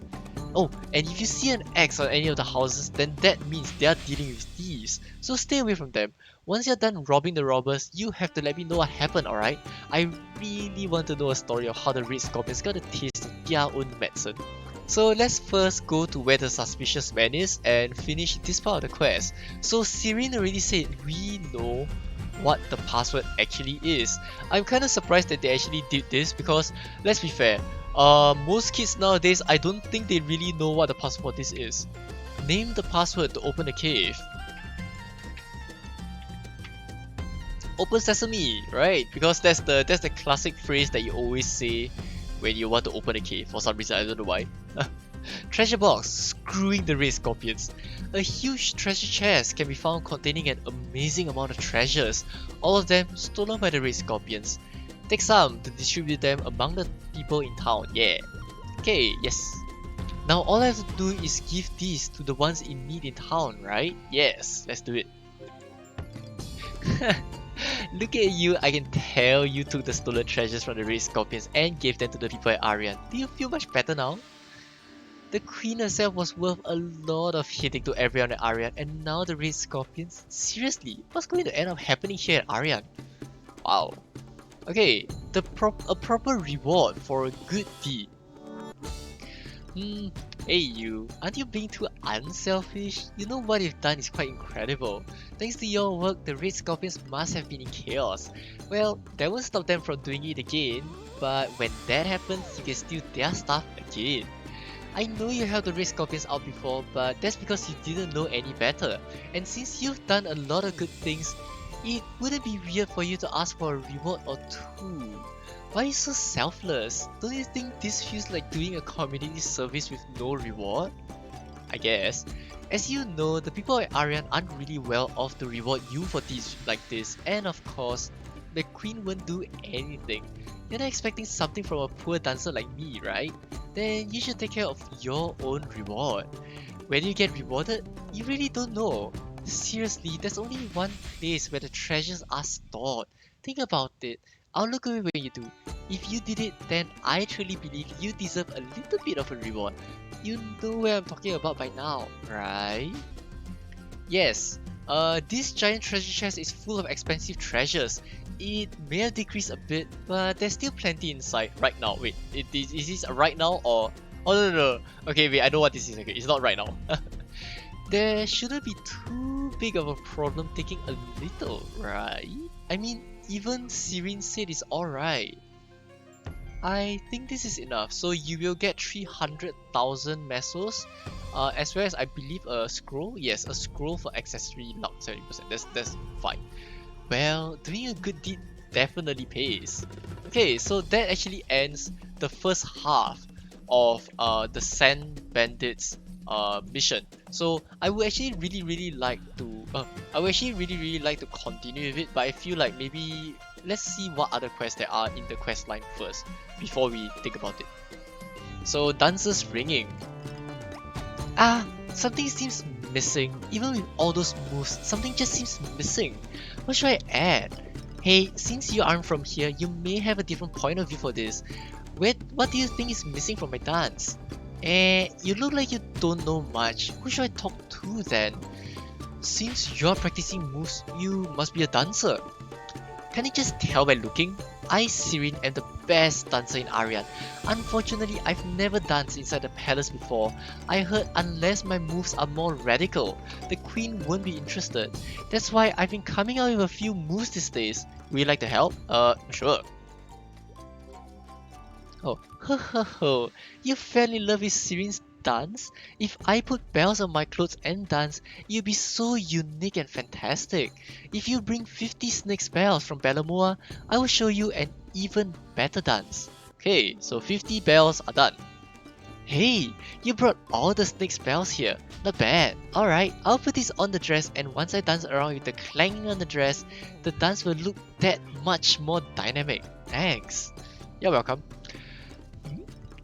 Oh, and if you see an X on any of the houses, then that means they are dealing with thieves, so stay away from them. Once you're done robbing the robbers, you have to let me know what happened, alright? I really want to know a story of how the Red Scorpions got a taste of their own medicine. So let's first go to where the suspicious man is and finish this part of the quest. So Serene already said we know what the password actually is. I'm kinda surprised that they actually did this because, let's be fair, most kids nowadays, I don't think they really know what the password for this is. Name the password to open the cave. Open sesame, right? Because that's the classic phrase that you always say when you want to open a cave. For some reason, I don't know why. Treasure box, screwing the Red Scorpions. A huge treasure chest can be found containing an amazing amount of treasures, all of them stolen by the Red Scorpions. Take some to distribute them among the people in town, yeah. Okay, yes. Now all I have to do is give these to the ones in need in town, right? Yes, let's do it. Look at you, I can tell you took the stolen treasures from the Red Scorpions and gave them to the people at Ariant. Do you feel much better now? The Queen herself was worth a lot of hitting to everyone at Ariant, and now the Red Scorpions? Seriously, what's going to end up happening here at Ariant? Wow. Okay, a proper reward for a good deed. Hey you, aren't you being too unselfish? You know what you've done is quite incredible. Thanks to your work, the Red Scorpions must have been in chaos. Well, that won't stop them from doing it again, but when that happens, you can steal their stuff again. I know you helped the Red Scorpions out before, but that's because you didn't know any better. And since you've done a lot of good things, it wouldn't be weird for you to ask for a reward or two. Why are you so selfless? Don't you think this feels like doing a community service with no reward? I guess. As you know, the people at Ariant aren't really well off to reward you for deeds like this, and of course, the Queen won't do anything. You're not expecting something from a poor dancer like me, right? Then you should take care of your own reward. Whether you get rewarded, you really don't know. Seriously, there's only one place where the treasures are stored. Think about it. I'll look away when you do. If you did it, then I truly believe you deserve a little bit of a reward. You know where I'm talking about by now, right? Yes, this giant treasure chest is full of expensive treasures. It may have decreased a bit, but there's still plenty inside right now. Wait, is this right now or... Oh no. Okay, wait, I know what this is. Okay, it's not right now. There shouldn't be too big of a problem taking a little, right? I mean, even Serene said it's alright. I think this is enough. So you will get 300,000 mesos, as well as I believe a scroll. Yes, a scroll for accessory lock 70%. That's fine. Well, doing a good deed definitely pays. Okay, so that actually ends the first half of the Sand Bandits mission. So I would actually really like to continue with it, but I feel like maybe let's see what other quests there are in the quest line first before we think about it. So dancers ringing. Something seems missing. Even with all those moves, something just seems missing. What should I add? Hey, since you aren't from here, you may have a different point of view for this. What do you think is missing from my dance? You look like you don't know much. Who should I talk to then? Since you're practicing moves, you must be a dancer. Can you just tell by looking? I, Sirin, am the best dancer in Ariant. Unfortunately, I've never danced inside the palace before. I heard unless my moves are more radical, the queen won't be interested. That's why I've been coming out with a few moves these days. Would you like to help? Sure. Oh, ho ho ho. You fell in love with Sirin's dance? If I put bells on my clothes and dance, you'd be so unique and fantastic. If you bring 50 snake bells from Belamoa, I will show you an even better dance. Okay, so 50 bells are done. Hey, you brought all the snake bells here. Not bad. Alright, I'll put this on the dress, and once I dance around with the clanging on the dress, the dance will look that much more dynamic. Thanks. You're welcome.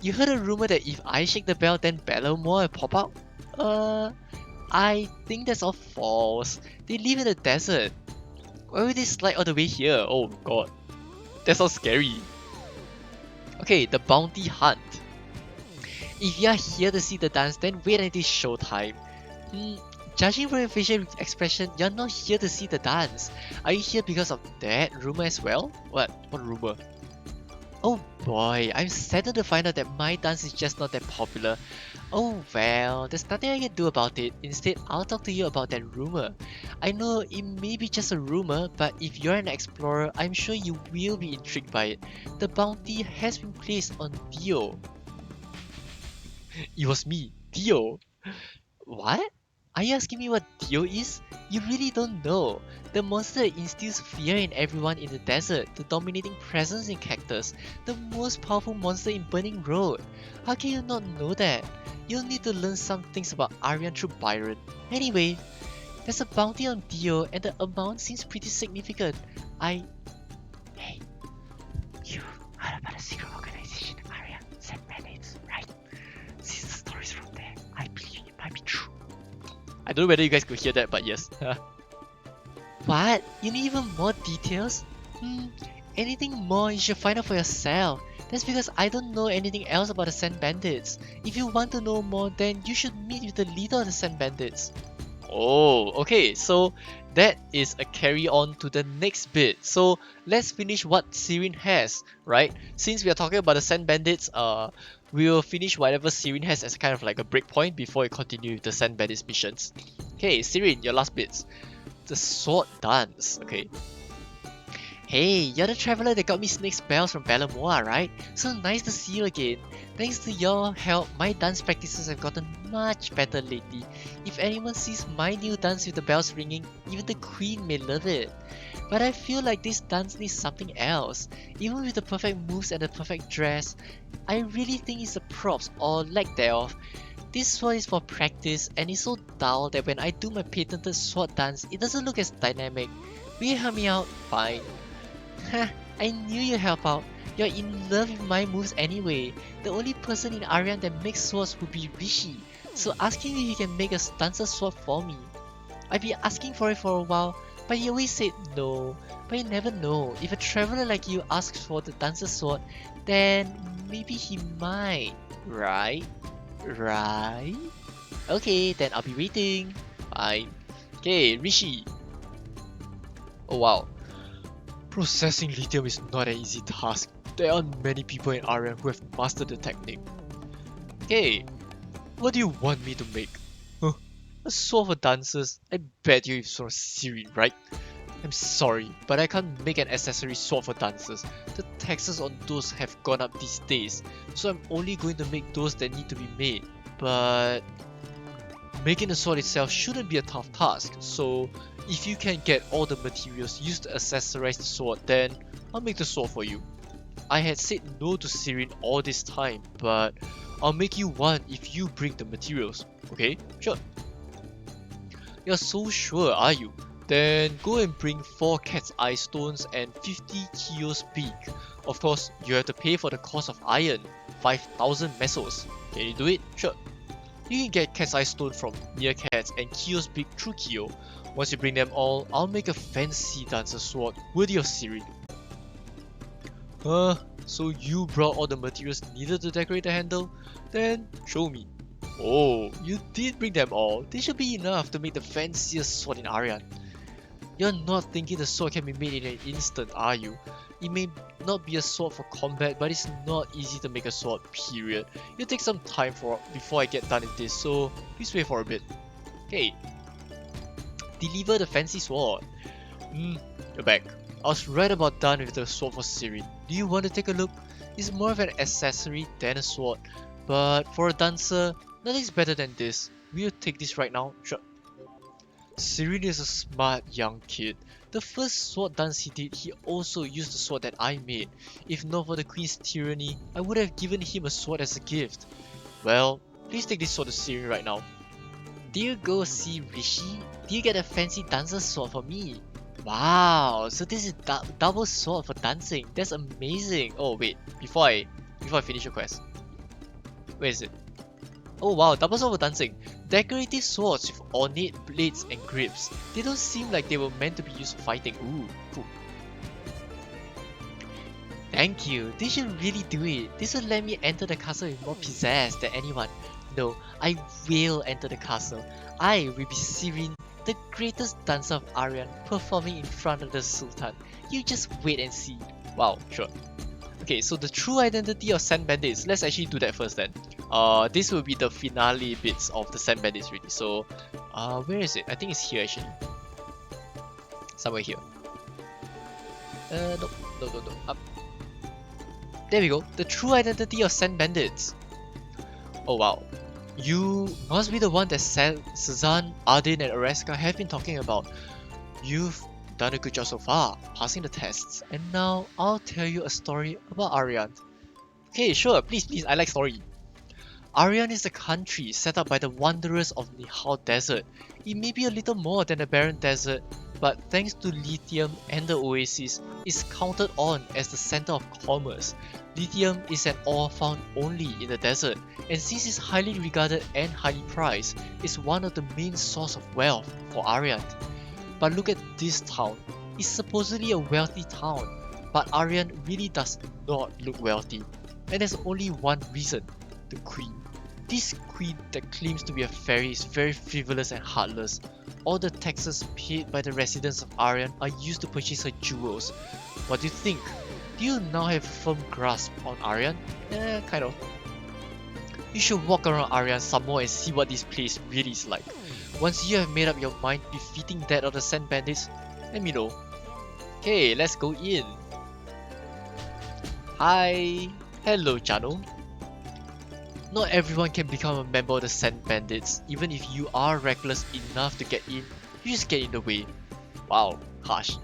You heard a rumor that if I shake the bell, then Belamoa will pop out? I think that's all false. They live in the desert. Why would they slide all the way here? Oh god. That sounds scary. Okay, the bounty hunt. If you are here to see the dance, then wait until showtime. Judging from your facial expression, you're not here to see the dance. Are you here because of that rumor as well? What rumor? Oh boy, I'm saddened to find out that my dance is just not that popular. Oh well, there's nothing I can do about it. Instead, I'll talk to you about that rumor. I know it may be just a rumor, but if you're an explorer, I'm sure you will be intrigued by it. The bounty has been placed on Dio. It was me, Dio. What? Are you asking me what Dio is? You really don't know. The monster instills fear in everyone in the desert, the dominating presence in Cactus, the most powerful monster in Burning Road. How can you not know that? You'll need to learn some things about Ariant through Byron. Anyway, there's a bounty on Dio and the amount seems pretty significant. Hey, you heard about a secret organization in Ariant, sent mandates, right? Since the stories from there, I believe it might be true. I don't know whether you guys could hear that, but yes. What? You need even more details? Anything more you should find out for yourself. That's because I don't know anything else about the Sand Bandits. If you want to know more, then you should meet with the leader of the Sand Bandits. Oh, okay, so that is a carry on to the next bit. So let's finish what Sirin has, right? Since we are talking about the Sand Bandits, we will finish whatever Sirin has as kind of like a breakpoint before we continue with the Sand Bandits missions. Okay, Sirin, your last bits. The sword dance, okay. Hey, you're the traveler that got me snake bells from Belamoa, right? So nice to see you again. Thanks to your help, my dance practices have gotten much better lately. If anyone sees my new dance with the bells ringing, even the queen may love it. But I feel like this dance needs something else. Even with the perfect moves and the perfect dress, I really think it's the props or lack thereof. This sword is for practice and it's so dull that when I do my patented sword dance, it doesn't look as dynamic. Will you help me out? Fine. I knew you'd help out. You're in love with my moves anyway. The only person in Ariant that makes swords would be Rishi. So ask him if he can make a dancer sword for me. I've been asking for it for a while, but he always said no. But you never know. If a traveler like you asks for the dancer sword, then maybe he might. Right? Right? Okay, then I'll be waiting. Fine. Okay, Rishi. Oh wow. Processing lithium is not an easy task. There aren't many people in Ariant who have mastered the technique. Okay, what do you want me to make? Huh? A sword for dancers? I bet you it's from Sirin, right? I'm sorry, but I can't make an accessory sword for dancers. The taxes on those have gone up these days, so I'm only going to make those that need to be made. But making the sword itself shouldn't be a tough task, so if you can get all the materials used to accessorize the sword, then I'll make the sword for you. I had said no to Sirin all this time, but I'll make you one if you bring the materials. Okay, sure. You're so sure, are you? Then go and bring 4 cat's eye stones and 50 Kyo's beak. Of course, you have to pay for the cost of iron, 5,000 mesos. Can you do it? Sure. You can get cat's eye stone from near cats and Kyo's beak through Kyo. Once you bring them all, I'll make a fancy dancer sword worthy of Sirin. So you brought all the materials needed to decorate the handle? Then show me. Oh, you did bring them all. They should be enough to make the fanciest sword in Ariant. You're not thinking the sword can be made in an instant, are you? It may not be a sword for combat, but it's not easy to make a sword, period. It'll take some time before I get done with this, so please wait for a bit. Okay. Deliver the fancy sword. You're back. I was right about done with the sword for Sirin. Do you want to take a look? It's more of an accessory than a sword, but for a dancer, nothing's better than this. Will you take this right now? Sure. Sirin is a smart young kid. The first sword dance he did, he also used the sword that I made. If not for the Queen's tyranny, I would have given him a sword as a gift. Well, please take this sword to Sirin right now. Do you go see Rishi? Do you get a fancy dancer sword for me? Wow, so this is double sword for dancing. That's amazing. Oh wait, before I finish your quest. Where is it? Oh wow, double sword for dancing. Decorative swords with ornate blades and grips. They don't seem like they were meant to be used for fighting. Ooh, cool. Thank you. This should really do it. This will let me enter the castle with more pizzazz than anyone. No, I will enter the castle. I will be Sirin, the greatest dancer of Ariant, performing in front of the Sultan. You just wait and see. Wow, sure. Okay, so the true identity of Sand Bandits. Let's actually do that first then. This will be the finale bits of the Sand Bandits really. So, where is it? I think it's here actually. Somewhere here. No. Up. There we go. The true identity of Sand Bandits. Oh wow. You must be the one that Sazan, Ardyn and Areska have been talking about. You've done a good job so far, passing the tests. And now I'll tell you a story about Ariant. Okay, sure, please, I like story. Ariant is a country set up by the wanderers of Nihal Desert. It may be a little more than a barren desert, but thanks to lithium and the oasis, it's counted on as the center of commerce. Lithium is an ore found only in the desert, and since it's highly regarded and highly prized, it's one of the main source of wealth for Ariant. But look at this town. It's supposedly a wealthy town, but Ariant really does not look wealthy. And there's only one reason: the queen. This queen that claims to be a fairy is very frivolous and heartless. All the taxes paid by the residents of Ariant are used to purchase her jewels. What do you think? Do you now have a firm grasp on Ariant? Kind of. You should walk around Ariant some more and see what this place really is like. Once you have made up your mind defeating that of the Sand Bandits, let me know. Okay, let's go in. Hi. Hello, Jano. Not everyone can become a member of the Sand Bandits. Even if you are reckless enough to get in, you just get in the way. Wow, harsh.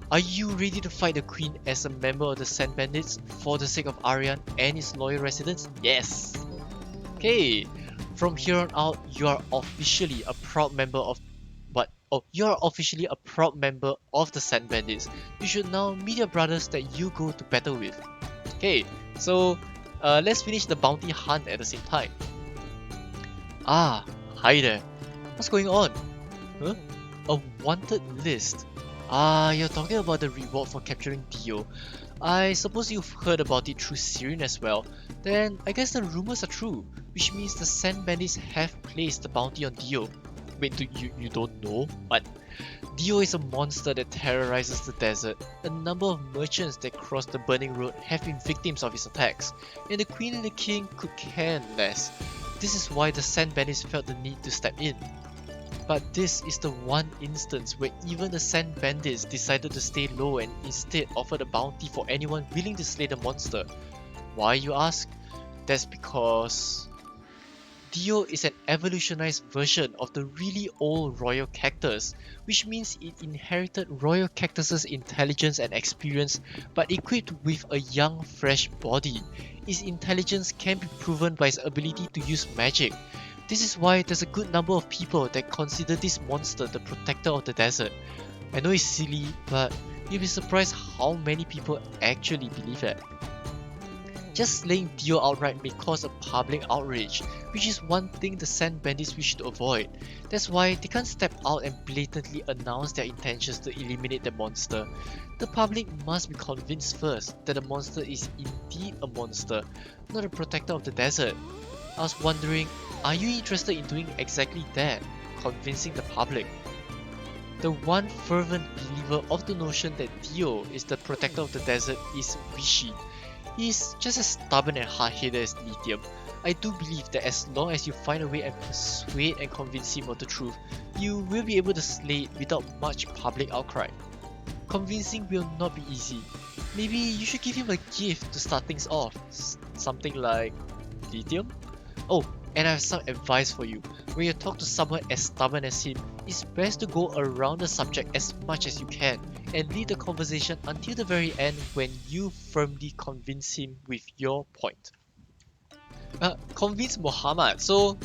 Are you ready to fight the Queen as a member of the Sand Bandits for the sake of Ariant and its loyal residents? Yes! Okay, from here on out, you are officially a proud member of the Sand Bandits. You should now meet your brothers that you go to battle with. Okay, so let's finish the bounty hunt at the same time. Ah, hi there. What's going on? Huh? A wanted list. Ah, you're talking about the reward for capturing Dio. I suppose you've heard about it through Sirin as well. Then I guess the rumors are true, which means the Sand Bandits have placed the bounty on Dio. Wait, you don't know? What? Dio is a monster that terrorizes the desert. A number of merchants that cross the burning road have been victims of his attacks, and the Queen and the King could care less. This is why the Sand Bandits felt the need to step in. But this is the one instance where even the Sand Bandits decided to stay low and instead offered a bounty for anyone willing to slay the monster. Why, you ask? That's because Dio is an evolutionized version of the really old royal cactus, which means it inherited royal cactus's intelligence and experience, but equipped with a young, fresh body. Its intelligence can be proven by its ability to use magic. This is why there's a good number of people that consider this monster the protector of the desert. I know it's silly, but you'll be surprised how many people actually believe that. Just slaying Dio outright may cause a public outrage, which is one thing the Sand Bandits wish to avoid. That's why they can't step out and blatantly announce their intentions to eliminate the monster. The public must be convinced first that the monster is indeed a monster, not a protector of the desert. I was wondering, are you interested in doing exactly that? Convincing the public? The one fervent believer of the notion that Dio is the protector of the desert is Rishi. He is just as stubborn and hard-headed as Lithium. I do believe that as long as you find a way and persuade and convince him of the truth, you will be able to slay it without much public outcry. Convincing will not be easy. Maybe you should give him a gift to start things off. Something like Lithium? Oh, and I have some advice for you. When you talk to someone as stubborn as him, it's best to go around the subject as much as you can and lead the conversation until the very end when you firmly convince him with your point. Convince Muhammad. So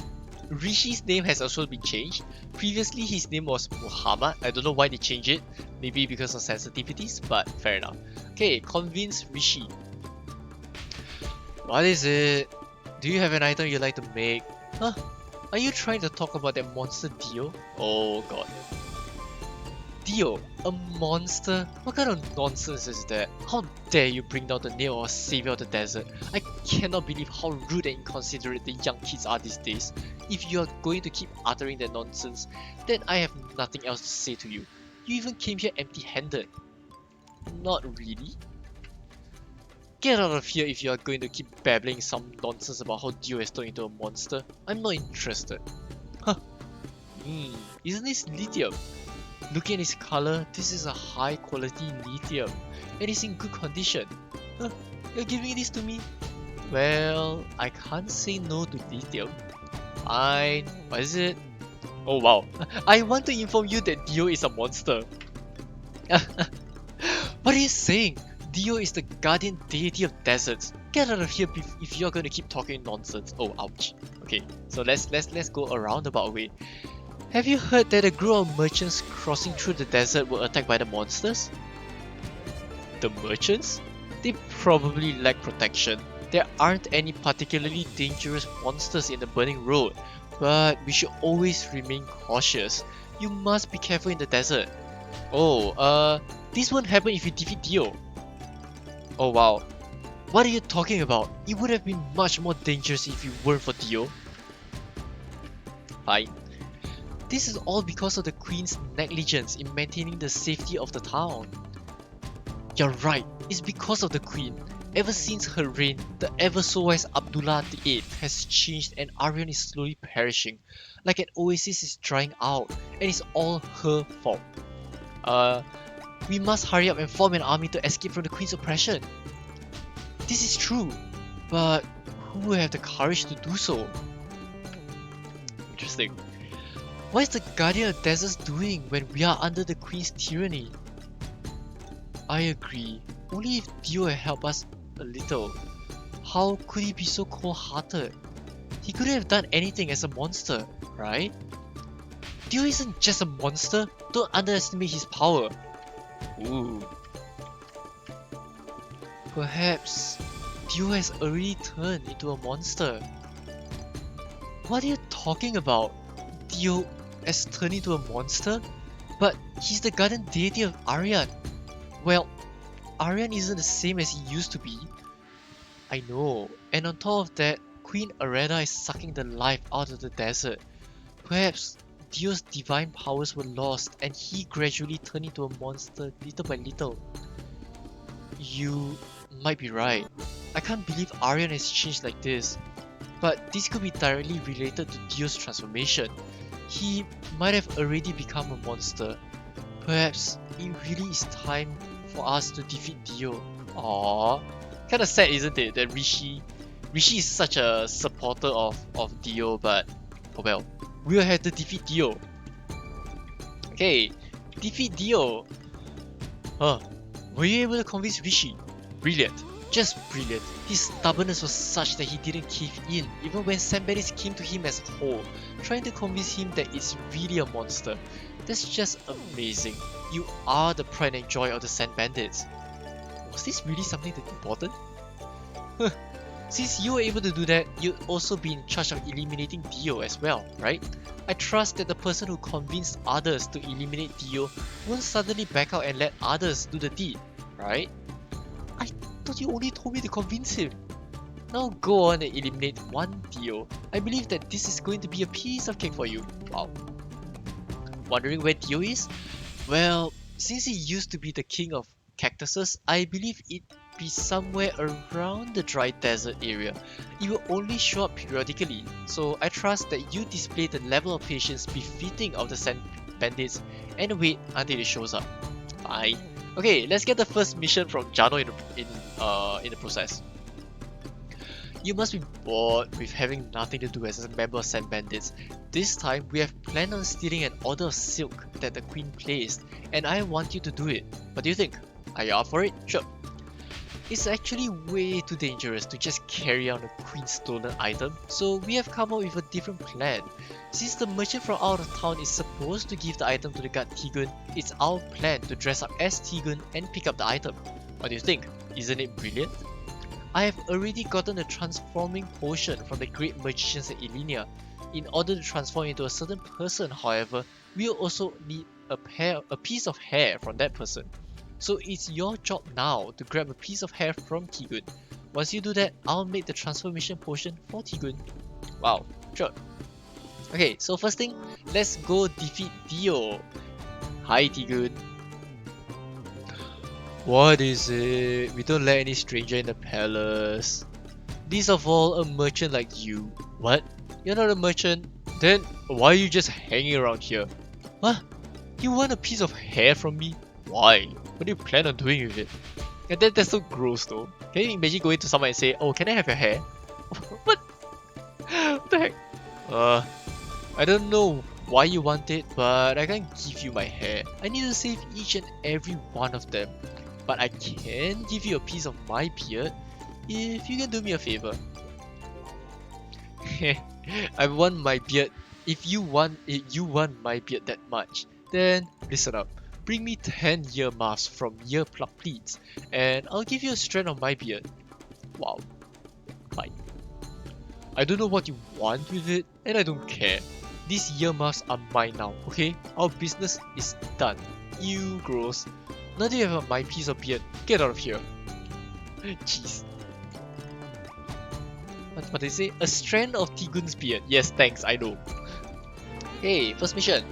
Rishi's name has also been changed. Previously his name was Muhammad. I don't know why they changed it. Maybe because of sensitivities, but fair enough. Okay, convince Rishi. What is it? Do you have an item you'd like to make? Huh? Are you trying to talk about that monster Dio? Oh god. Dio, a monster? What kind of nonsense is that? How dare you bring down the name of a savior of the desert? I cannot believe how rude and inconsiderate the young kids are these days. If you are going to keep uttering that nonsense, then I have nothing else to say to you. You even came here empty-handed. Not really. Get out of here if you are going to keep babbling some nonsense about how Dio has turned into a monster. I'm not interested. Huh. Isn't this lithium? Looking at its color, this is a high quality lithium and it's in good condition. Huh, you're giving this to me? Well, I can't say no to lithium. Fine, what is it? Oh wow, I want to inform you that Dio is a monster. What are you saying? Dio is the guardian deity of deserts. Get out of here if you're going to keep talking nonsense. Oh ouch. Okay, so let's go a roundabout way. Have you heard that a group of merchants crossing through the desert were attacked by the monsters? The merchants? They probably lack protection. There aren't any particularly dangerous monsters in the burning road, but we should always remain cautious. You must be careful in the desert. Oh, this won't happen if you defeat Dio. Oh wow. What are you talking about? It would have been much more dangerous if you weren't for Dio. Fine. This is all because of the Queen's negligence in maintaining the safety of the town. You're right, it's because of the Queen. Ever since her reign, the ever-so-wise Abdullah VIII has changed and Ariant is slowly perishing. Like an oasis is drying out, and it's all her fault. We must hurry up and form an army to escape from the Queen's oppression. This is true, but who will have the courage to do so? Interesting. What is the Guardian of Deserts doing when we are under the Queen's tyranny? I agree. Only if Dio had helped us a little. How could he be so cold-hearted? He couldn't have done anything as a monster, right? Dio isn't just a monster. Don't underestimate his power. Ooh. Perhaps Dio has already turned into a monster. What are you talking about? Dio has turned into a monster? But he's the guardian deity of Ariant. Well, Ariant isn't the same as he used to be. I know, and on top of that, Queen Areta is sucking the life out of the desert. Perhaps Dio's divine powers were lost and he gradually turned into a monster little by little. You might be right. I can't believe Ariant has changed like this. But this could be directly related to Dio's transformation. He might have already become a monster. Perhaps it really is time for us to defeat Dio. Aww. Kinda sad, isn't it, that Rishi is such a supporter of Dio, but oh well. We'll have to defeat Dio. Okay, defeat Dio. Huh. Were you able to convince Rishi? Brilliant. Just brilliant. His stubbornness was such that he didn't cave in, even when Sand Bandits came to him as a whole, trying to convince him that it's really a monster. That's just amazing. You are the pride and joy of the Sand Bandits. Was this really something that important? Since you were able to do that, you'd also be in charge of eliminating Dio as well, right? I trust that the person who convinced others to eliminate Dio won't suddenly back out and let others do the deed, right? I thought you only told me to convince him. Now go on and eliminate one Dio. I believe that this is going to be a piece of cake for you. Wow. Wondering where Dio is? Well, since he used to be the king of cactuses, I believe it'd be somewhere around the dry desert area. It will only show up periodically, so I trust that you display the level of patience befitting of the sand bandits and wait until it shows up. Fine. Okay, let's get the first mission from Jano in the process. You must be bored with having nothing to do as a member of Sand Bandits. This time, we have planned on stealing an order of silk that the Queen placed, and I want you to do it. What do you think? Are you up for it? Sure. It's actually way too dangerous to just carry on a Queen's stolen item, so we have come up with a different plan. Since the merchant from out of town is supposed to give the item to the guard Tigun, it's our plan to dress up as Tigun and pick up the item. What do you think? Isn't it brilliant? I have already gotten a transforming potion from the great magicians in Illenia. In order to transform into a certain person, however, we'll also need a piece of hair from that person. So it's your job now to grab a piece of hair from Tigun. Once you do that, I'll make the transformation potion for Tigun. Wow, sure. Okay, so first thing, let's go defeat Dio. Hi Tigun. What is it? We don't let any stranger in the palace. Least of all, a merchant like you. What? You're not a merchant? Then why are you just hanging around here? What? You want a piece of hair from me? Why? What do you plan on doing with it? And that's so gross though. Can you imagine going to someone and say, oh, can I have your hair? What? What the heck? I don't know why you want it, but I can't give you my hair. I need to save each and every one of them. But I can give you a piece of my beard if you can do me a favor. I want my beard. If you want my beard that much, then listen up. Bring me 10 ear muffs from ear plug pleats, and I'll give you a strand of my beard. Wow. Fine. I don't know what you want with it, and I don't care. These ear muffs are mine now, okay? Our business is done. You gross. Now that you have my piece of beard, get out of here. Jeez. What they say? A strand of Tigun's beard. Yes, thanks, I know. Hey, first mission.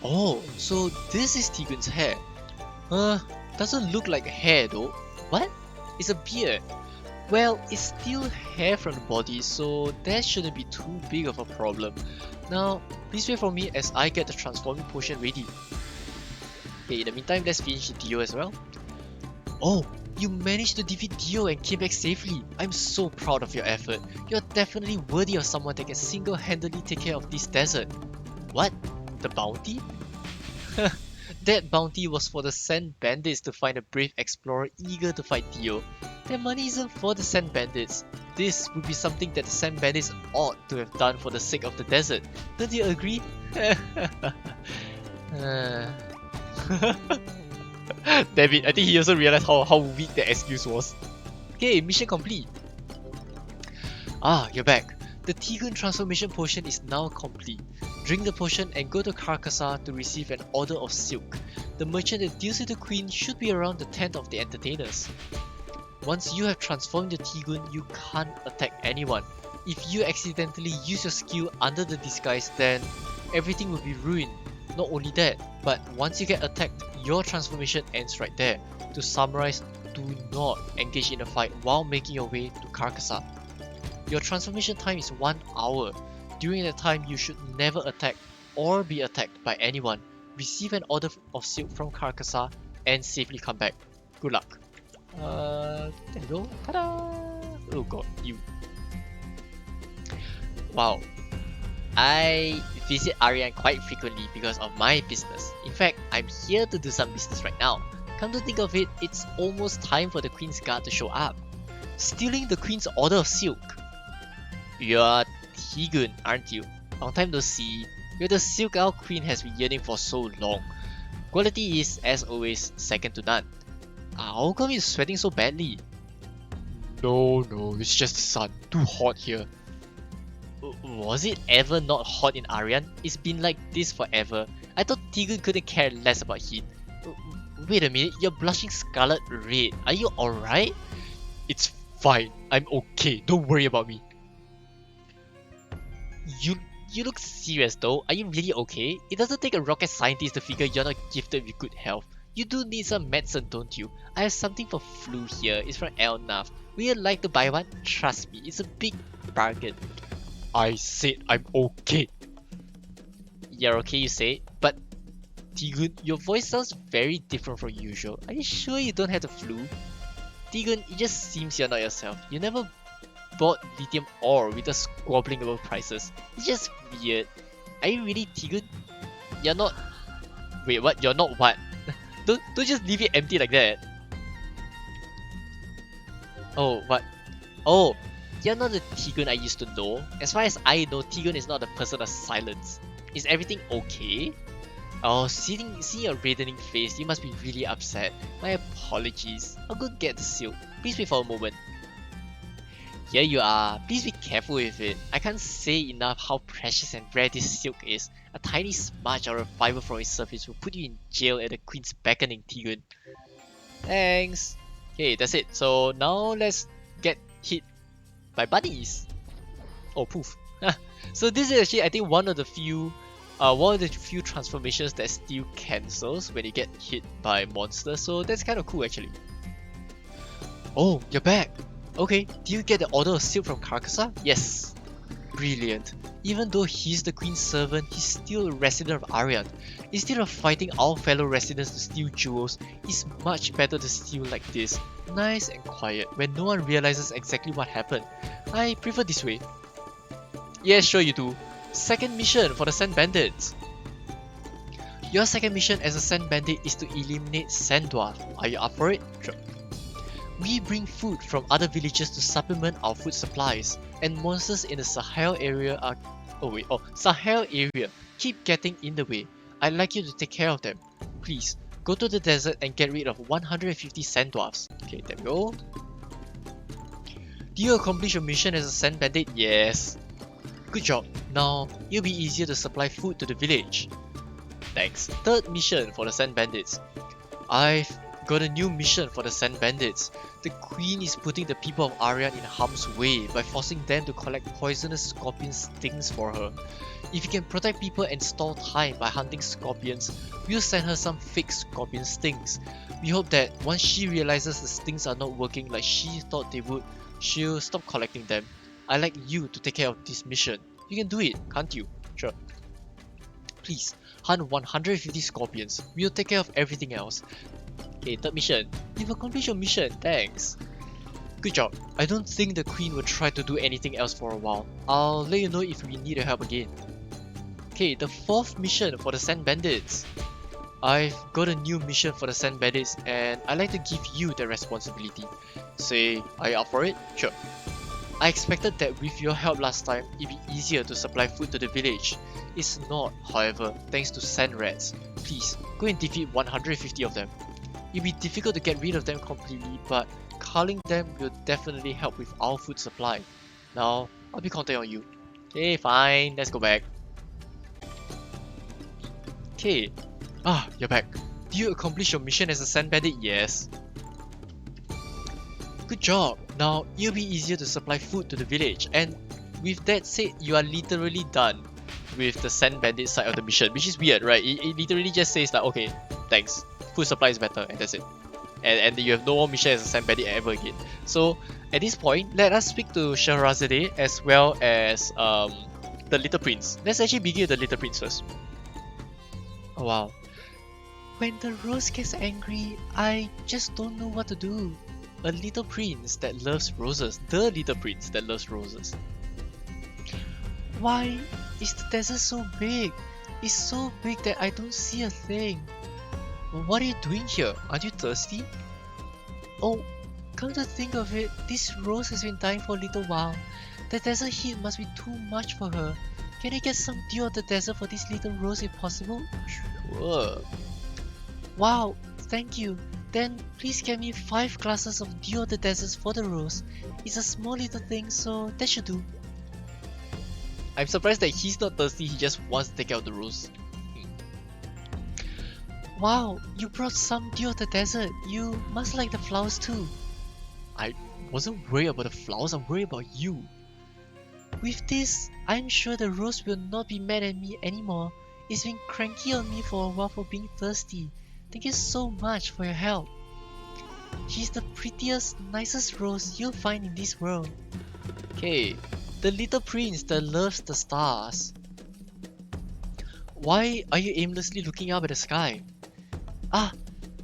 Oh, so this is Tigun's hair. Doesn't look like hair though. What? It's a beard. Well, it's still hair from the body, so that shouldn't be too big of a problem. Now, please wait for me as I get the transforming potion ready. Okay, in the meantime, let's finish Dio as well. Oh, you managed to defeat Dio and came back safely. I'm so proud of your effort. You're definitely worthy of someone that can single-handedly take care of this desert. What? The bounty? That bounty was for the Sand Bandits to find a brave explorer eager to fight Dio. That money isn't for the Sand Bandits. This would be something that the Sand Bandits ought to have done for the sake of the desert. Don't you agree? Damn it, I think he also realized how weak the excuse was. Okay, mission complete. Ah, you're back. The Tigun transformation potion is now complete. Drink the potion and go to Carcassonne to receive an order of silk. The merchant that deals with the queen should be around the tent of the entertainers. Once you have transformed the Tigun, you can't attack anyone. If you accidentally use your skill under the disguise, then everything will be ruined. Not only that, but once you get attacked, your transformation ends right there. To summarize, do not engage in a fight while making your way to Carcassonne. Your transformation time is 1 hour. During that time, you should never attack or be attacked by anyone. Receive an order of silk from Carcassonne and safely come back. Good luck. There you go. Ta-da! Oh god, you. Wow. I visit Ariant quite frequently because of my business. In fact, I'm here to do some business right now. Come to think of it, it's almost time for the Queen's Guard to show up. Stealing the Queen's order of silk. You're Tigun, aren't you? Long time no see. You're the Silk Owl Queen has been yearning for so long. Quality is, as always, second to none. How come you're sweating so badly? No, it's just the sun. Too hot here. Was it ever not hot in Ariant? It's been like this forever. I thought Tigun couldn't care less about heat. Wait a minute, you're blushing scarlet red. Are you alright? It's fine. I'm okay. Don't worry about me. You look serious though. Are you really okay? It doesn't take a rocket scientist to figure you're not gifted with good health. You do need some medicine, don't you? I have something for flu here. It's from Elnav. Would you like to buy one? Trust me, it's a big bargain. I said I'm okay. You're okay, you say? But Tigun, your voice sounds very different from usual. Are you sure you don't have the flu? Tigun, it just seems you're not yourself. You never bought lithium ore with the squabbling over prices. It's just weird. Are you really Tigun? You're not. Wait, what? You're not what? don't just leave it empty like that. Oh, what? Oh, you're not the Tigun I used to know. As far as I know, Tigun is not a person of silence. Is everything okay? Oh, seeing your reddening face, you must be really upset. My apologies. I'll go get the silk. Please wait for a moment. Here you are. Please be careful with it. I can't say enough how precious and rare this silk is. A tiny smudge or a fiber from its surface will put you in jail at the Queen's beckoning, Tigun. Thanks. Okay, that's it. So now let's get hit by bunnies. Oh, poof. So this is actually, I think, one of the few transformations that still cancels when you get hit by monsters. So that's kind of cool, actually. Oh, you're back. Okay, do you get the order of silk from Carcassa? Yes. Brilliant. Even though he's the Queen's servant, he's still a resident of Ariant. Instead of fighting our fellow residents to steal jewels, it's much better to steal like this. Nice and quiet, where no one realizes exactly what happened. I prefer this way. Yeah, sure you do. Second mission for the Sand Bandits. Your second mission as a Sand Bandit is to eliminate Sand Dwarf. Are you up for it? Sure. We bring food from other villages to supplement our food supplies, and monsters in the Sahel area are... Sahel area keep getting in the way. I'd like you to take care of them. Please, go to the desert and get rid of 150 Sand Dwarfs. Okay, there we go. Do you accomplish your mission as a Sand Bandit? Yes. Good job. Now, it'll be easier to supply food to the village. Thanks. Third mission for the Sand Bandits. I've got a new mission for the Sand Bandits. The Queen is putting the people of Ariant in harm's way by forcing them to collect poisonous scorpion stings for her. If you can protect people and stall time by hunting scorpions, we'll send her some fake scorpion stings. We hope that once she realizes the stings are not working like she thought they would, she'll stop collecting them. I'd like you to take care of this mission. You can do it, can't you? Sure. Please, hunt 150 scorpions. We'll take care of everything else. Okay, third mission. You've accomplished your mission, thanks. Good job. I don't think the Queen will try to do anything else for a while. I'll let you know if we need your help again. Okay, the fourth mission for the Sand Bandits. I've got a new mission for the Sand Bandits and I'd like to give you the responsibility. Say, are you up for it? Sure. I expected that with your help last time, it'd be easier to supply food to the village. It's not, however, thanks to sand rats. Please, go and defeat 150 of them. It'll be difficult to get rid of them completely, but culling them will definitely help with our food supply. Now, I'll be counting on you. Okay, fine, let's go back. Okay. You're back. Do you accomplish your mission as a Sand Bandit? Yes. Good job. Now, it'll be easier to supply food to the village. And with that said, you are literally done with the Sand Bandit side of the mission, which is weird, right? It literally just says that, okay, thanks. Food supply is better, and that's it. And you have no more mission as a Sand Bandit ever again. So, at this point, let us speak to Shahrazadeh as well as the Little Prince. Let's actually begin with the Little Prince first. Oh wow. When the rose gets angry, I just don't know what to do. A little prince that loves roses. The little prince that loves roses. Why is the desert so big? It's so big that I don't see a thing. What are you doing here? Aren't you thirsty? Oh, come to think of it, this rose has been dying for a little while. The desert heat must be too much for her. Can I get some dew of the desert for this little rose if possible? Sure. Wow, thank you. Then please get me 5 glasses of dew of the desert for the rose. It's a small little thing, so that should do. I'm surprised that he's not thirsty, he just wants to take out the rose. Wow, you brought some dew of the desert. You must like the flowers too. I wasn't worried about the flowers, I'm worried about you. With this, I'm sure the rose will not be mad at me anymore. It's been cranky on me for a while for being thirsty. Thank you so much for your help. She's the prettiest, nicest rose you'll find in this world. Okay, the little prince that loves the stars. Why are you aimlessly looking up at the sky? Ah,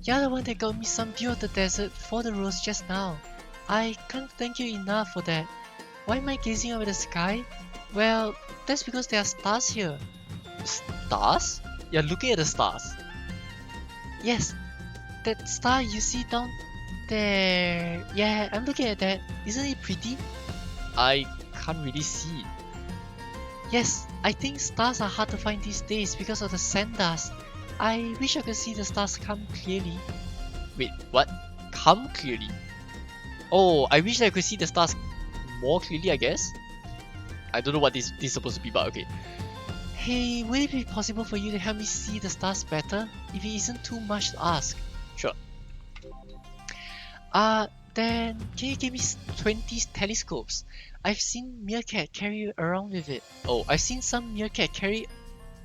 you're the one that got me some view of the desert for the rose just now. I can't thank you enough for that. Why am I gazing up at the sky? Well, that's because there are stars here. Stars? You're looking at the stars. Yes, that star you see down there. Yeah, I'm looking at that. Isn't it pretty? I can't really see. Yes, I think stars are hard to find these days because of the sand dust. I wish I could see the stars come clearly. Wait, what? Come clearly? Oh, I wish I could see the stars more clearly, I guess? I don't know what this is supposed to be, but okay. Hey, would it be possible for you to help me see the stars better? If it isn't too much to ask. Sure. Then can you give me 20 telescopes? I've seen Meerkat carry around with it. Oh, I've seen some Meerkat carry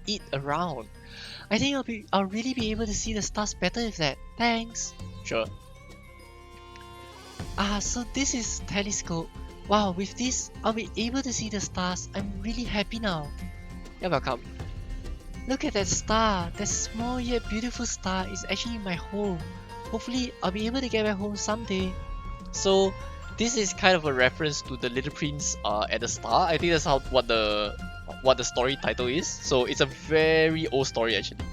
it around. I think I'll really be able to see the stars better with that. Thanks. Sure. So this is telescope. Wow, with this, I'll be able to see the stars. I'm really happy now. You're welcome. Look at that star. That small yet beautiful star is actually my home. Hopefully, I'll be able to get back home someday. So, this is kind of a reference to the Little Prince at the star. I think that's what the story title is. So it's a very old story actually.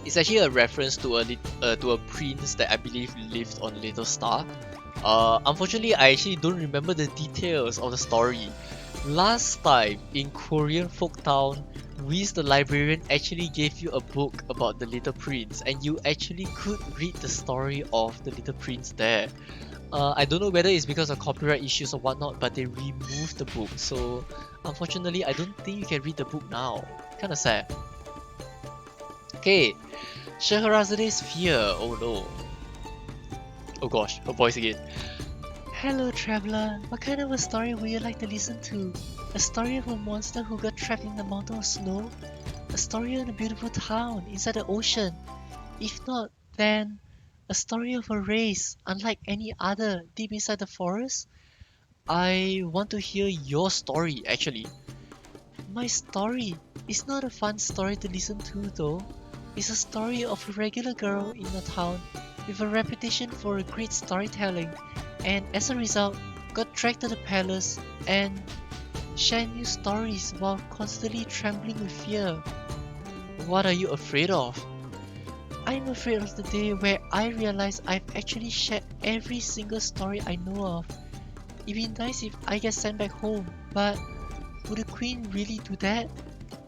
It's actually a reference to a prince that I believe lived on Little Star. Unfortunately, I actually don't remember the details of the story. Last time in Korean Folktown, Whis the librarian actually gave you a book about the Little Prince, and you actually could read the story of the Little Prince there. I don't know whether it's because of copyright issues or whatnot, but they removed the book, so unfortunately I don't think you can read the book now. Kinda sad. Okay, Shahrazade's fear. Oh no. Oh gosh, her voice again. Hello traveler, what kind of a story would you like to listen to? A story of a monster who got trapped in the mountain of snow? A story of a beautiful town inside the ocean? If not, then a story of a race unlike any other deep inside the forest? I want to hear your story actually. My story is not a fun story to listen to though. It's a story of a regular girl in a town with a reputation for a great storytelling, and as a result got dragged to the palace and shared new stories while constantly trembling with fear. What are you afraid of? I'm afraid of the day where I realize I've actually shared every single story I know of. It'd be nice if I get sent back home, but would the queen really do that?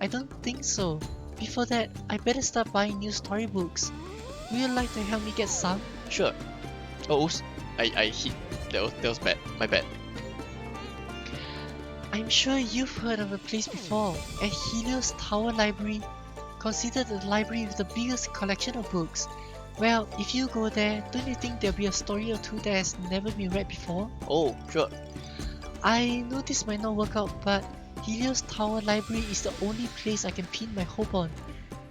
I don't think so. Before that, I better start buying new storybooks. Would you like to help me get some? Sure. Oh, oops. I hit. That was bad. My bad. I'm sure you've heard of a place before, at Helios Tower Library, considered the library with the biggest collection of books. Well, if you go there, don't you think there'll be a story or two that has never been read before? Oh, sure. I know this might not work out, but Helios Tower Library is the only place I can pin my hope on.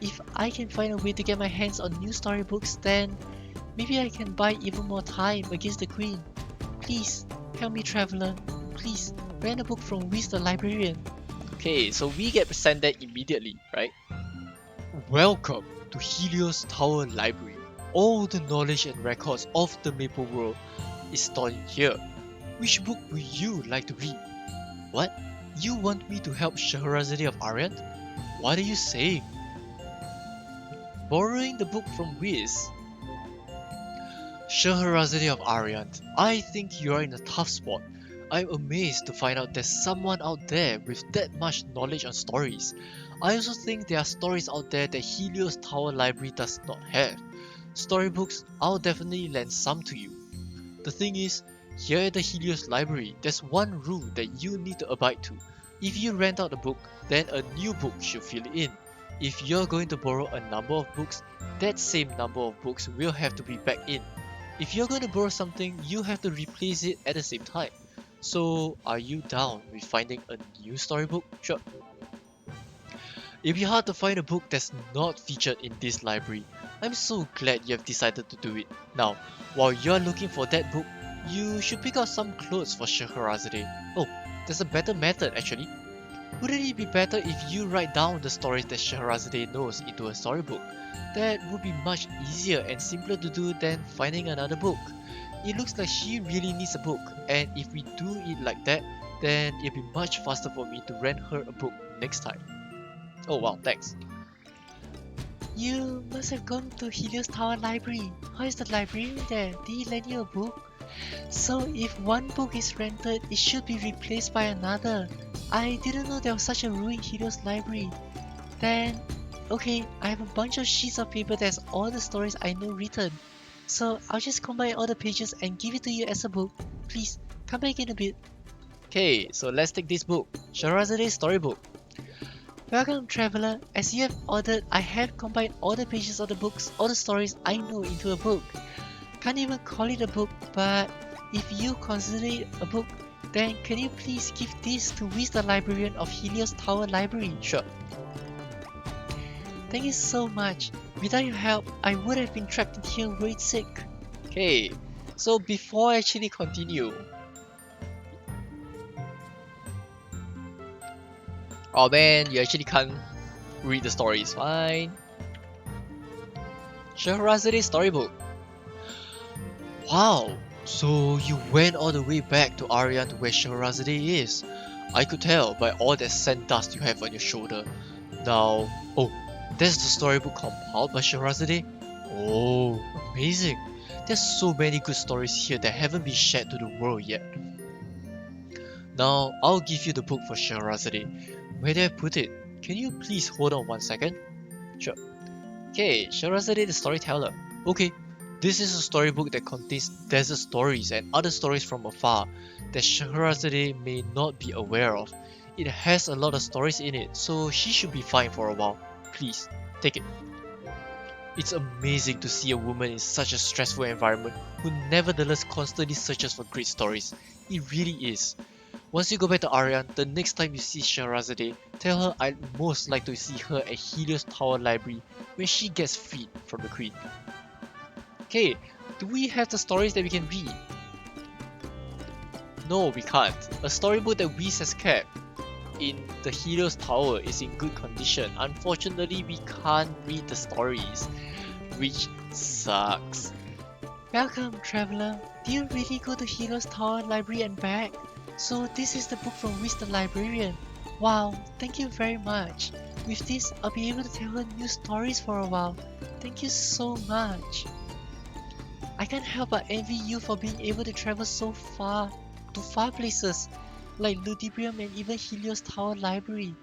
If I can find a way to get my hands on new storybooks, then maybe I can buy even more time against the queen. Please, help me traveler. Please, rent a book from Whis the librarian. Okay, so we get sent there immediately, right? Welcome to Helios Tower Library. All the knowledge and records of the Maple World is stored in here. Which book would you like to read? What? You want me to help Shahrazadi of Ariant? What are you saying? Borrowing the book from Whis. Shahrazadi of Ariant, I think you are in a tough spot. I'm amazed to find out there's someone out there with that much knowledge on stories. I also think there are stories out there that Helios Tower Library does not have. Storybooks, I'll definitely lend some to you. The thing is, here at the Helios Library, there's one rule that you need to abide to. If you rent out a book, then a new book should fill it in. If you're going to borrow a number of books, that same number of books will have to be back in. If you're going to borrow something, you have to replace it at the same time. So, are you down with finding a new storybook? Sure. It'd be hard to find a book that's not featured in this library. I'm so glad you have decided to do it. Now, while you're looking for that book, you should pick out some clothes for Scheherazade. Oh, there's a better method actually. Wouldn't it be better if you write down the stories that Scheherazade knows into a storybook? That would be much easier and simpler to do than finding another book. It looks like she really needs a book, and if we do it like that, then it'll be much faster for me to rent her a book next time. Oh wow, thanks. You must have gone to Helios Tower Library. How is the librarian there? Did he lend you a book? So if one book is rented, it should be replaced by another. I didn't know there was such a rule in Helios Library. Then, okay, I have a bunch of sheets of paper that's all the stories I know written. So I'll just combine all the pages and give it to you as a book. Please, come back in a bit. Okay, so let's take this book, Shahrazade's storybook. Welcome traveler, as you have ordered, I have combined all the pages of the books, all the stories I know into a book. Can't even call it a book, but if you consider it a book, then can you please give this to Whis the librarian of Helios Tower Library? Sure. Thank you so much. Without your help, I would have been trapped in here worried sick. Okay, so before I actually continue, oh man, you actually can't read the stories. Fine. Shahrazade's storybook. Wow, so you went all the way back to Ariant where Shahrazade is. I could tell by all that sand dust you have on your shoulder. Now, oh, that's the storybook compiled by Shahrazade? Oh, amazing. There's so many good stories here that haven't been shared to the world yet. Now, I'll give you the book for Shahrazade. Where did I put it? Can you please hold on 1 second? Sure. Okay, Shahrazade the storyteller. Okay, this is a storybook that contains desert stories and other stories from afar that Shahrazade may not be aware of. It has a lot of stories in it, so she should be fine for a while. Please, take it. It's amazing to see a woman in such a stressful environment who nevertheless constantly searches for great stories. It really is. Once you go back to Ariant, the next time you see Shahrazade, tell her I'd most like to see her at Helios Tower Library when she gets freed from the Queen. Okay, do we have the stories that we can read? No, we can't. A storybook that Whis has kept in the Helios Tower is in good condition. Unfortunately, we can't read the stories, which sucks. Welcome, traveler. Do you really go to Helios Tower Library and back? So this is the book from Whis the librarian. Wow, thank you very much. With this, I'll be able to tell her new stories for a while. Thank you so much. I can't help but envy you for being able to travel so far, to far places, like Ludibrium and even Helios Tower Library.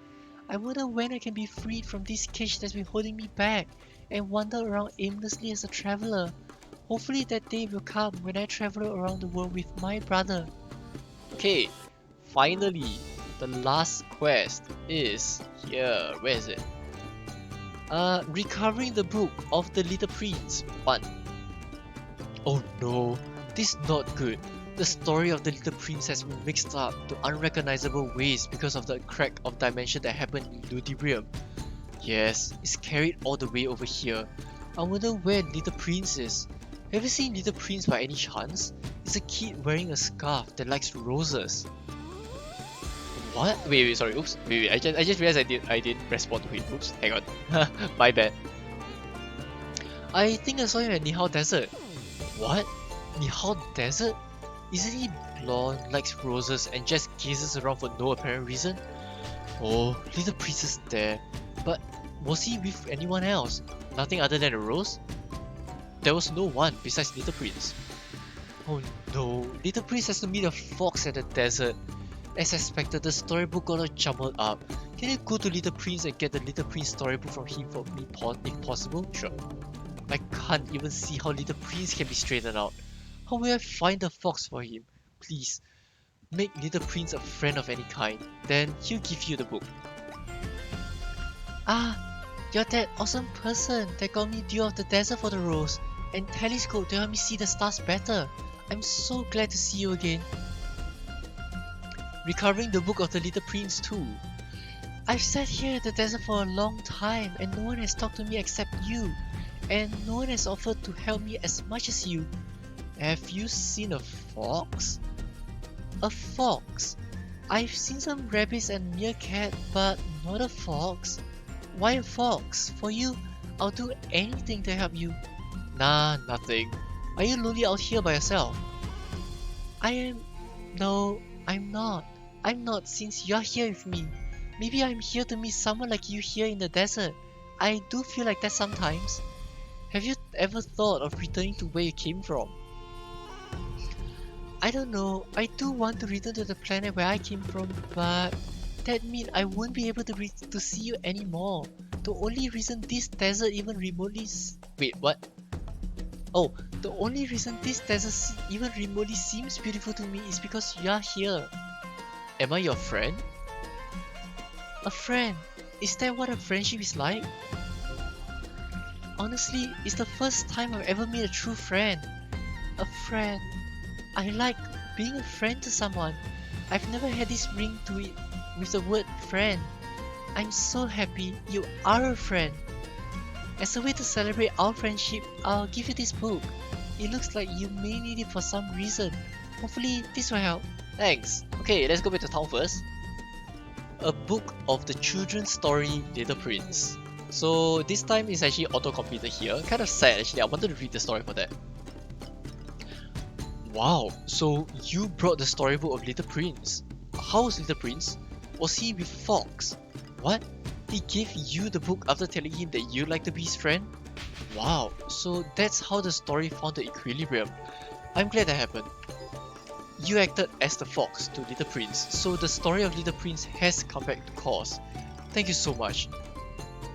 I wonder when I can be freed from this cage that's been holding me back, and wander around aimlessly as a traveler. Hopefully that day will come when I travel around the world with my brother. Okay, finally, the last quest is here. Where is it? Recovering the book of the Little Prince 1. Oh no, this is not good. The story of the Little Prince has been mixed up to unrecognizable ways because of the crack of dimension that happened in Ludibrium. Yes, it's carried all the way over here. I wonder where Little Prince is. Have you seen Little Prince by any chance? It's a kid wearing a scarf that likes roses. What? Wait, sorry, oops. Wait, I just realized I didn't respond to him. Oops, hang on. My bad. I think I saw him at Nihao Desert. What? Nihao Desert? Isn't he blonde, likes roses, and just gazes around for no apparent reason? Oh, Little Prince is there. But was he with anyone else? Nothing other than a rose? There was no one besides Little Prince. Oh no, Little Prince has to meet a fox at the desert. As expected, the storybook got all jumbled up. Can you go to Little Prince and get the Little Prince storybook from him for me if possible? Sure. I can't even see how Little Prince can be straightened out. How will I find the fox for him? Please, make Little Prince a friend of any kind. Then he'll give you the book. Ah, you're that awesome person that got me Dew of the Desert for the rose, and telescope to help me see the stars better. I'm so glad to see you again. recovering the book of the Little Prince too. I've sat here in the desert for a long time and no one has talked to me except you. And no one has offered to help me as much as you. Have you seen a fox? A fox? I've seen some rabbits and meerkat, but not a fox. Why a fox? For you, I'll do anything to help you. Nah, nothing. Are you lonely out here by yourself? I am... No, I'm not. I'm not since you're here with me. Maybe I'm here to meet someone like you here in the desert. I do feel like that sometimes. Have you ever thought of returning to where you came from? I don't know. I do want to return to the planet where I came from, but that means I won't be able to see you anymore. The only reason this desert even remotely wait, what? Oh, the only reason this desert even remotely seems beautiful to me is because you're here. Am I your friend? A friend? Is that what a friendship is like? Honestly, it's the first time I've ever made a true friend. A friend. I like being a friend to someone. I've never had this ring to it with the word friend. I'm so happy you are a friend. As a way to celebrate our friendship, I'll give you this book. It looks like you may need it for some reason. Hopefully this will help. Thanks. Okay, let's go back to town first. A book of the children's story Little Prince. So this time it's actually auto-completed here. Kind of sad actually, I wanted to read the story for that. Wow, so you brought the storybook of Little Prince. How was Little Prince? Was he with Fox? What? He gave you the book after telling him that you'd like to be his friend? Wow, so that's how the story found the equilibrium. I'm glad that happened. You acted as the fox to Little Prince, so the story of Little Prince has come back to course. Thank you so much.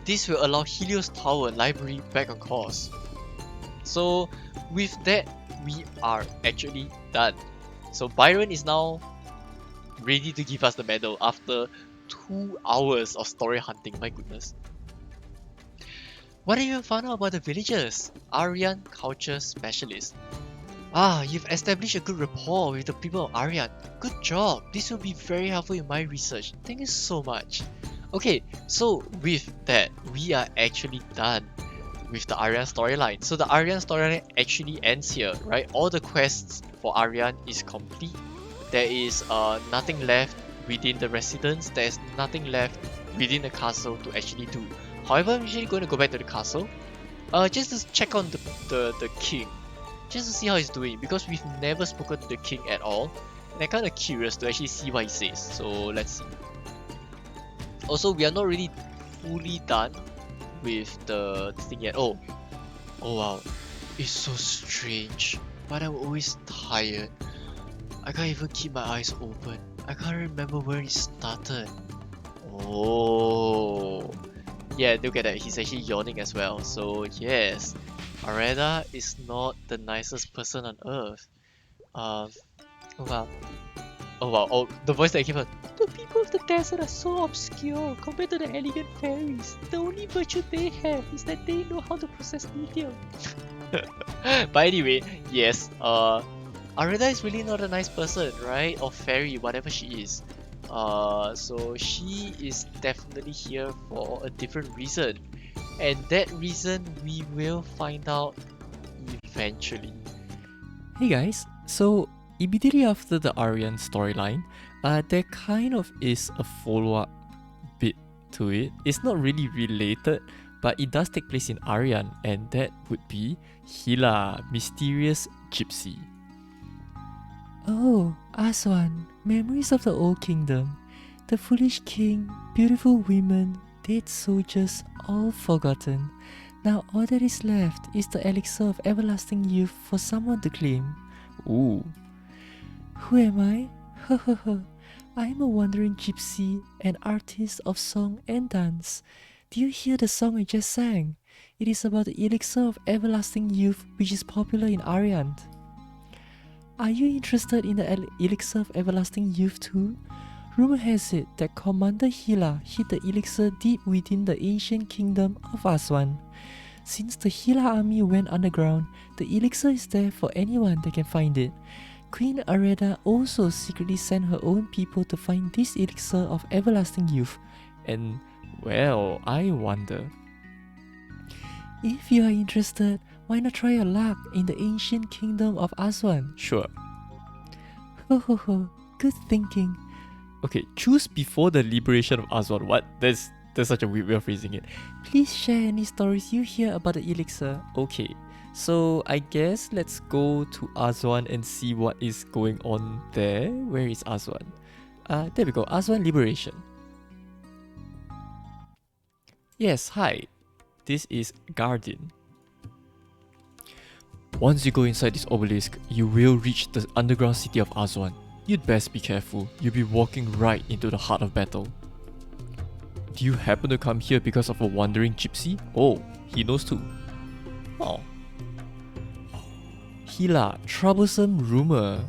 This will allow Helios Tower Library back on course. So with that, we are actually done. So Byron is now ready to give us the medal after 2 hours of story hunting, my goodness. What have you found out about the villagers? Ariant Culture Specialist. Ah, you've established a good rapport with the people of Ariant. Good job! This will be very helpful in my research. Thank you so much. Okay, so with that, we are actually done with the Ariant storyline. So the Ariant storyline actually ends here, right? All the quests for Ariant is complete. There is nothing left within the residence. There is nothing left within the castle to actually do. However, I'm actually going to go back to the castle just to check on the king. Just to see how he's doing, because we've never spoken to the king at all. And I'm kind of curious to actually see what he says. So let's see. Also, we are not really fully done with the thing yet. Oh wow. It's so strange. But I'm always tired. I can't even keep my eyes open. I can't remember where it started. Oh. Yeah, look at that. He's actually yawning as well. So yes. Areda is not the nicest person on earth. Oh wow. Oh, the voice that I gave her. The people of the desert are so obscure compared to the elegant fairies. The only virtue they have is that they know how to process medium. But anyway, yes, Areda is really not a nice person, right? Or fairy, whatever she is. So she is definitely here for a different reason. And that reason we will find out eventually. Hey guys, so immediately after the Ariant storyline, there kind of is a follow-up bit to it. It's not really related, but it does take place in Ariant, and that would be Hila, mysterious gypsy. Oh, Aswan, memories of the old kingdom. The foolish king, beautiful women, dead soldiers, all forgotten. Now all that is left is the elixir of everlasting youth for someone to claim. Ooh. Who am I? I am a wandering gypsy, an artist of song and dance. Do you hear the song I just sang? It is about the elixir of everlasting youth which is popular in Ariant. Are you interested in the elixir of everlasting youth too? Rumor has it that Commander Hila hid the elixir deep within the ancient kingdom of Aswan. Since the Hila army went underground, the elixir is there for anyone that can find it. Queen Areta also secretly sent her own people to find this elixir of everlasting youth. And, well, I wonder. If you are interested, why not try your luck in the ancient kingdom of Aswan? Sure. Ho ho ho, good thinking. Okay, choose before the liberation of Aswan. What? That's such a weird way of phrasing it. Please share any stories you hear about the elixir. Okay, so I guess let's go to Aswan and see what is going on there. Where is Aswan? There we go, Aswan Liberation. Yes, hi. This is Guardian. Once you go inside this obelisk, you will reach the underground city of Aswan. You'd best be careful. You'll be walking right into the heart of battle. Do you happen to come here because of a wandering gypsy? Oh, he knows too. Oh. Hila, troublesome rumor.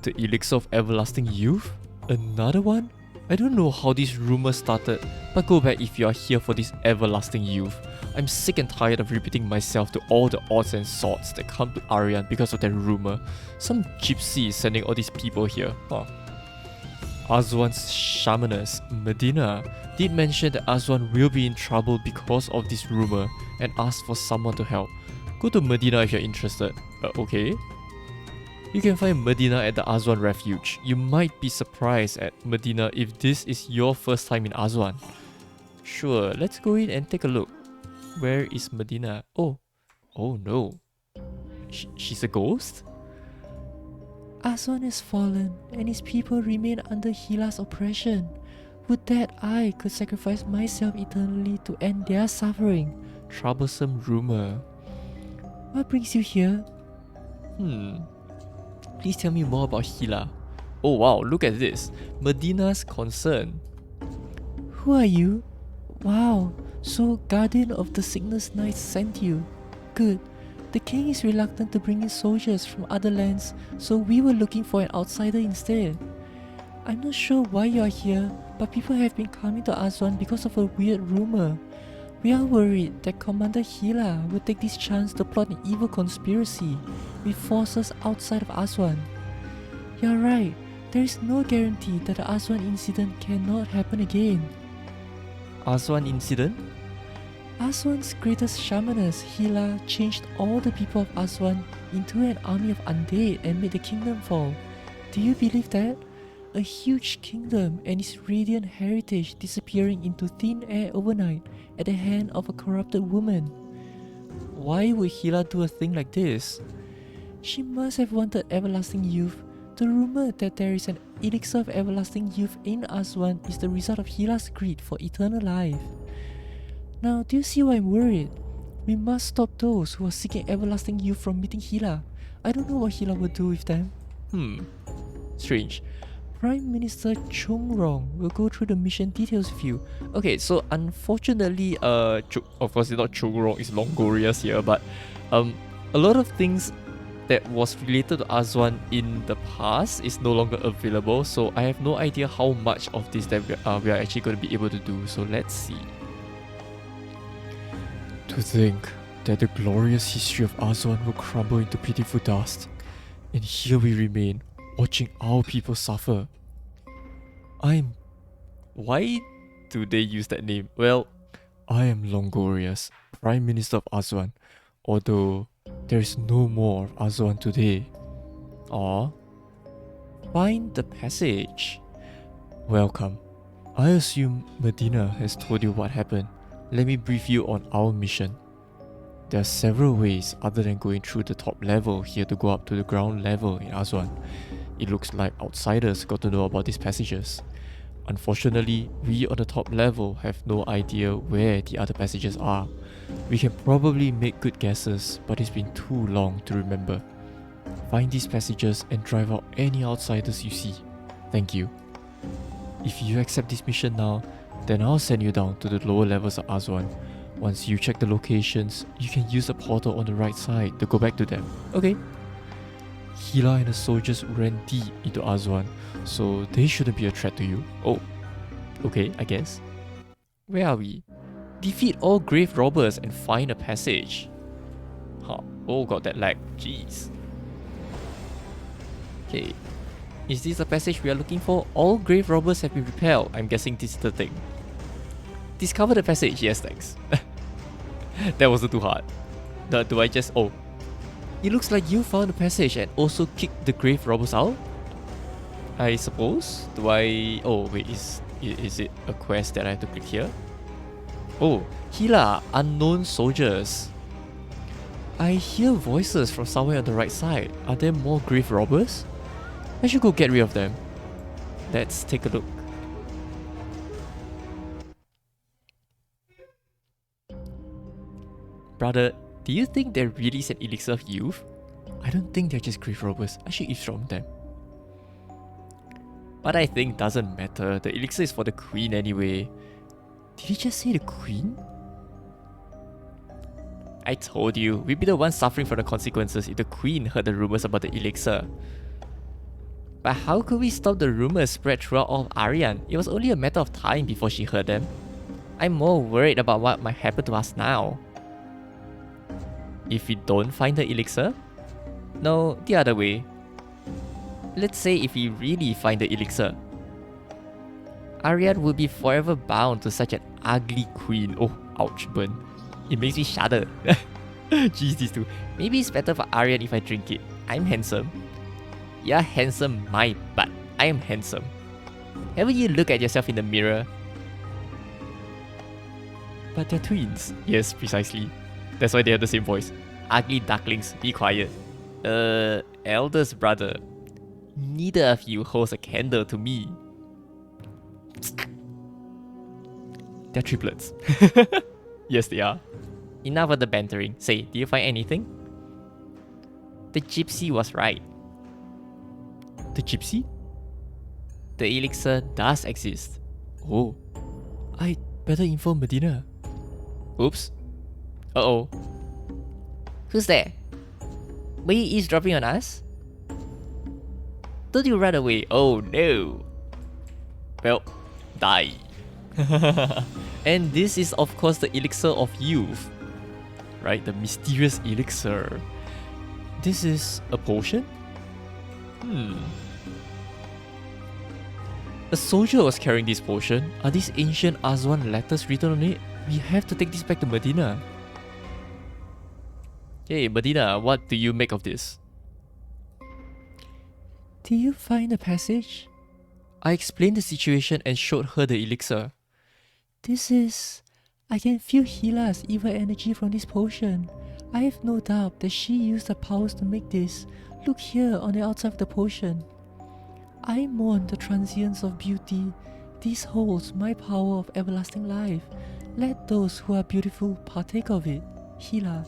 The elixir of everlasting youth? Another one? I don't know how this rumor started, but go back if you are here for this everlasting youth. I'm sick and tired of repeating myself to all the odds and sods that come to Ariant because of that rumor. Some gypsy is sending all these people here. Huh. Aswan's shamaness, Medina, did mention that Aswan will be in trouble because of this rumor and asked for someone to help. Go to Medina if you're interested. Okay. You can find Medina at the Aswan Refuge. You might be surprised at Medina if this is your first time in Aswan. Sure, let's go in and take a look. Where is Medina? Oh no. She's a ghost? Aswan has fallen and his people remain under Hila's oppression. Would that I could sacrifice myself eternally to end their suffering. Troublesome rumor. What brings you here? Please tell me more about Hila. Oh wow, look at this. Medina's concern. Who are you? Wow, so Guardian of the Sickness Knights sent you. Good. The king is reluctant to bring in soldiers from other lands, so we were looking for an outsider instead. I'm not sure why you are here, but people have been coming to Aswan because of a weird rumor. We are worried that Commander Hila will take this chance to plot an evil conspiracy with forces outside of Aswan. You're right, there is no guarantee that the Aswan incident cannot happen again. Aswan incident? Aswan's greatest shamaness, Hila, changed all the people of Aswan into an army of undead and made the kingdom fall. Do you believe that? A huge kingdom and its radiant heritage disappearing into thin air overnight at the hand of a corrupted woman. Why would Hila do a thing like this? She must have wanted everlasting youth. The rumor that there is an elixir of everlasting youth in Aswan is the result of Hila's greed for eternal life. Now, do you see why I'm worried? We must stop those who are seeking everlasting youth from meeting Hila. I don't know what Hila will do with them. Strange. Prime Minister Chungrong will go through the mission details with you. Okay, so unfortunately, of course it's not Chungrong, it's Longorius here, but a lot of things that was related to Aswan in the past is no longer available, so I have no idea how much of this that we are actually going to be able to do, so let's see. To think that the glorious history of Aswan will crumble into pitiful dust, and here we remain, watching our people suffer. Why do they use that name? Well, I am Longorius, Prime Minister of Aswan, although there is no more of Aswan today. Find the passage. Welcome. I assume Medina has told you what happened. Let me brief you on our mission. There are several ways other than going through the top level here to go up to the ground level in Aswan. It looks like outsiders got to know about these passages. Unfortunately, we on the top level have no idea where the other passages are. We can probably make good guesses, but it's been too long to remember. Find these passages and drive out any outsiders you see. Thank you. If you accept this mission now, then I'll send you down to the lower levels of Aswan. Once you check the locations, you can use the portal on the right side to go back to them. Okay. Hila and the soldiers ran deep into Aswan, so they shouldn't be a threat to you. Oh, okay, I guess. Where are we? Defeat all grave robbers and find a passage. Oh god, that lag. Jeez. Okay. Is this the passage we are looking for? All grave robbers have been repelled. I'm guessing this is the thing. Discover the passage. Yes, thanks. That wasn't too hard. Do I just... Oh. It looks like you found the passage and also kicked the grave robbers out? I suppose? Do I... Oh, wait. Is it a quest that I have to click here? Oh. Hila. Unknown soldiers. I hear voices from somewhere on the right side. Are there more grave robbers? I should go get rid of them. Let's take a look. Brother, do you think there really is an elixir of youth? I don't think they're just grave robbers. I should eavesdrop on them. But I think doesn't matter. The elixir is for the queen anyway. Did he just say the queen? I told you, we'd be the ones suffering from the consequences if the queen heard the rumors about the elixir. But how could we stop the rumors spread throughout all of Ariant? It was only a matter of time before she heard them. I'm more worried about what might happen to us now. If we don't find the elixir? No, the other way. Let's say if we really find the elixir. Ariant would be forever bound to such an ugly queen. Oh, ouch, burn. It makes me shudder. Jeez, these two. Maybe it's better for Ariant if I drink it. I'm handsome. You're handsome, my butt. I am handsome. Haven't you looked at yourself in the mirror? But they're twins. Yes, precisely. That's why they have the same voice. Ugly ducklings, be quiet. Eldest brother. Neither of you holds a candle to me. They're triplets. Yes, they are. Enough of the bantering. Say, do you find anything? The gypsy was right. The gypsy? The elixir does exist. Oh. I'd better inform Medina. Oops. Uh-oh. Who's there? Were you eavesdropping on us? Don't you run away. Oh no. Well, die. And this is of course the elixir of youth. Right? The mysterious elixir. This is a potion? A soldier was carrying this potion. Are these ancient Azwan letters written on it? We have to take this back to Medina. Hey Medina, what do you make of this? Do you find the passage? I explained the situation and showed her the elixir. This is... I can feel Hila's evil energy from this potion. I have no doubt that she used her powers to make this. Look here on the outside of the potion. I mourn the transience of beauty. This holds my power of everlasting life. Let those who are beautiful partake of it. Hila.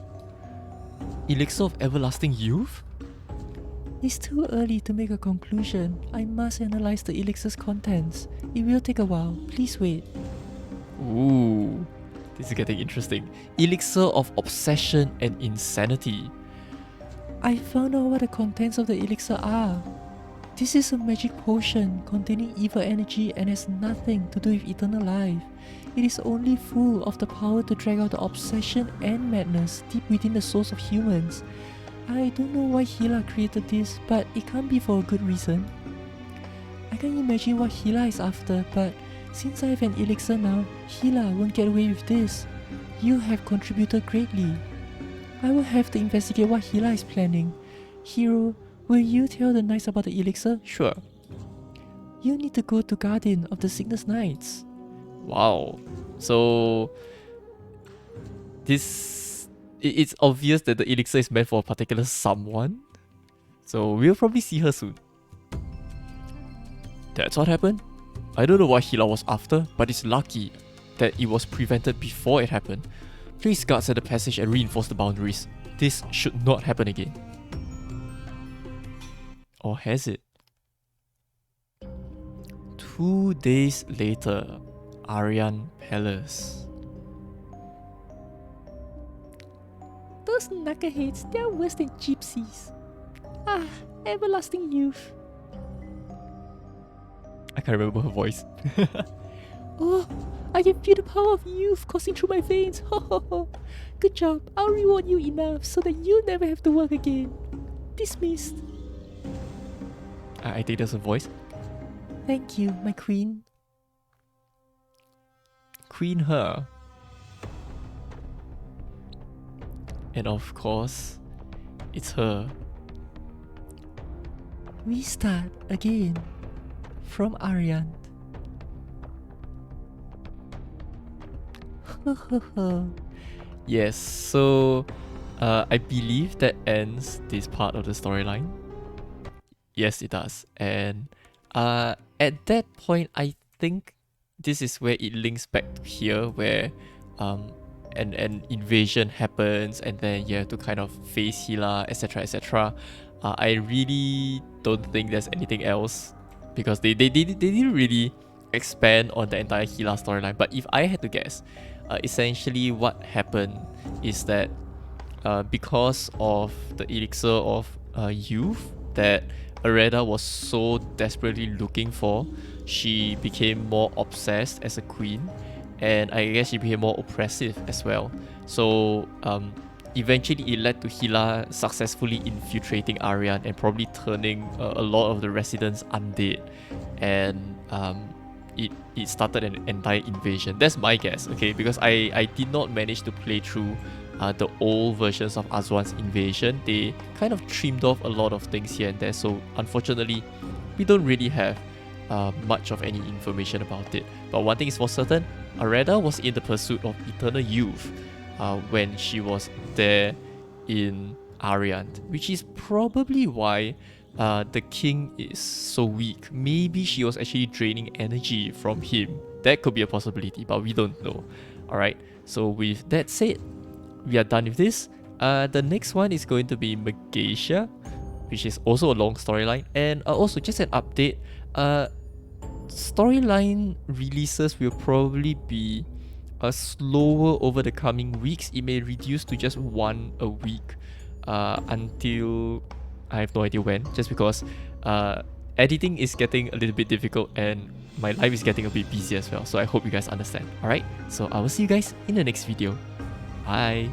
Elixir of everlasting youth? It's too early to make a conclusion. I must analyze the elixir's contents. It will take a while. Please wait. Ooh, this is getting interesting. Elixir of obsession and insanity. I found out what the contents of the elixir are. This is a magic potion containing evil energy and has nothing to do with eternal life. It is only full of the power to drag out the obsession and madness deep within the souls of humans. I don't know why Hila created this, but it can't be for a good reason. I can't imagine what Hila is after, but since I have an elixir now, Hila won't get away with this. You have contributed greatly. I will have to investigate what Hila is planning. Hero, will you tell the knights about the elixir? Sure. You need to go to Guardian of the Sickness Knights. Wow. So... It's obvious that the elixir is meant for a particular someone. So we'll probably see her soon. That's what happened? I don't know what Hila was after, but it's lucky that it was prevented before it happened. Place guards at the passage and reinforce the boundaries. This should not happen again. Or has it? 2 days later, Ariant Palace. Those knuckleheads, they're worse than gypsies. Ah, everlasting youth. I can't remember her voice. Oh, I can feel the power of youth coursing through my veins. Ho ho ho. Good job. I'll reward you enough so that you'll never have to work again. Dismissed. I think that's her voice. Thank you, my queen. Queen her. And of course, it's her. We start again from Ariant. Yes, so I believe that ends this part of the storyline. Yes, it does. And at that point, I think this is where it links back to here, where an invasion happens, and then you have to kind of face Hila, etc., etc. I really don't think there's anything else, because they didn't really expand on the entire Hila storyline. But if I had to guess, essentially what happened is that because of the elixir of youth that Areda was so desperately looking for, she became more obsessed as a queen, and I guess she became more oppressive as well. So eventually it led to Hila successfully infiltrating Ariant and probably turning a lot of the residents undead, and it started an entire invasion. That's my guess, okay, because I did not manage to play through the old versions of Azwan's invasion. They kind of trimmed off a lot of things here and there, so unfortunately we don't really have much of any information about it. But one thing is for certain, Areda was in the pursuit of eternal youth when she was there in Ariant, which is probably why the king is so weak. Maybe she was actually draining energy from him. That could be a possibility, but we don't know. Alright, so with that said, we are done with this. The next one is going to be Megacia, which is also a long storyline. And also just an update, storyline releases will probably be slower over the coming weeks. It may reduce to just one a week until I have no idea when, just because editing is getting a little bit difficult and my life is getting a bit busy as well. So I hope you guys understand. Alright, so I will see you guys in the next video. Bye.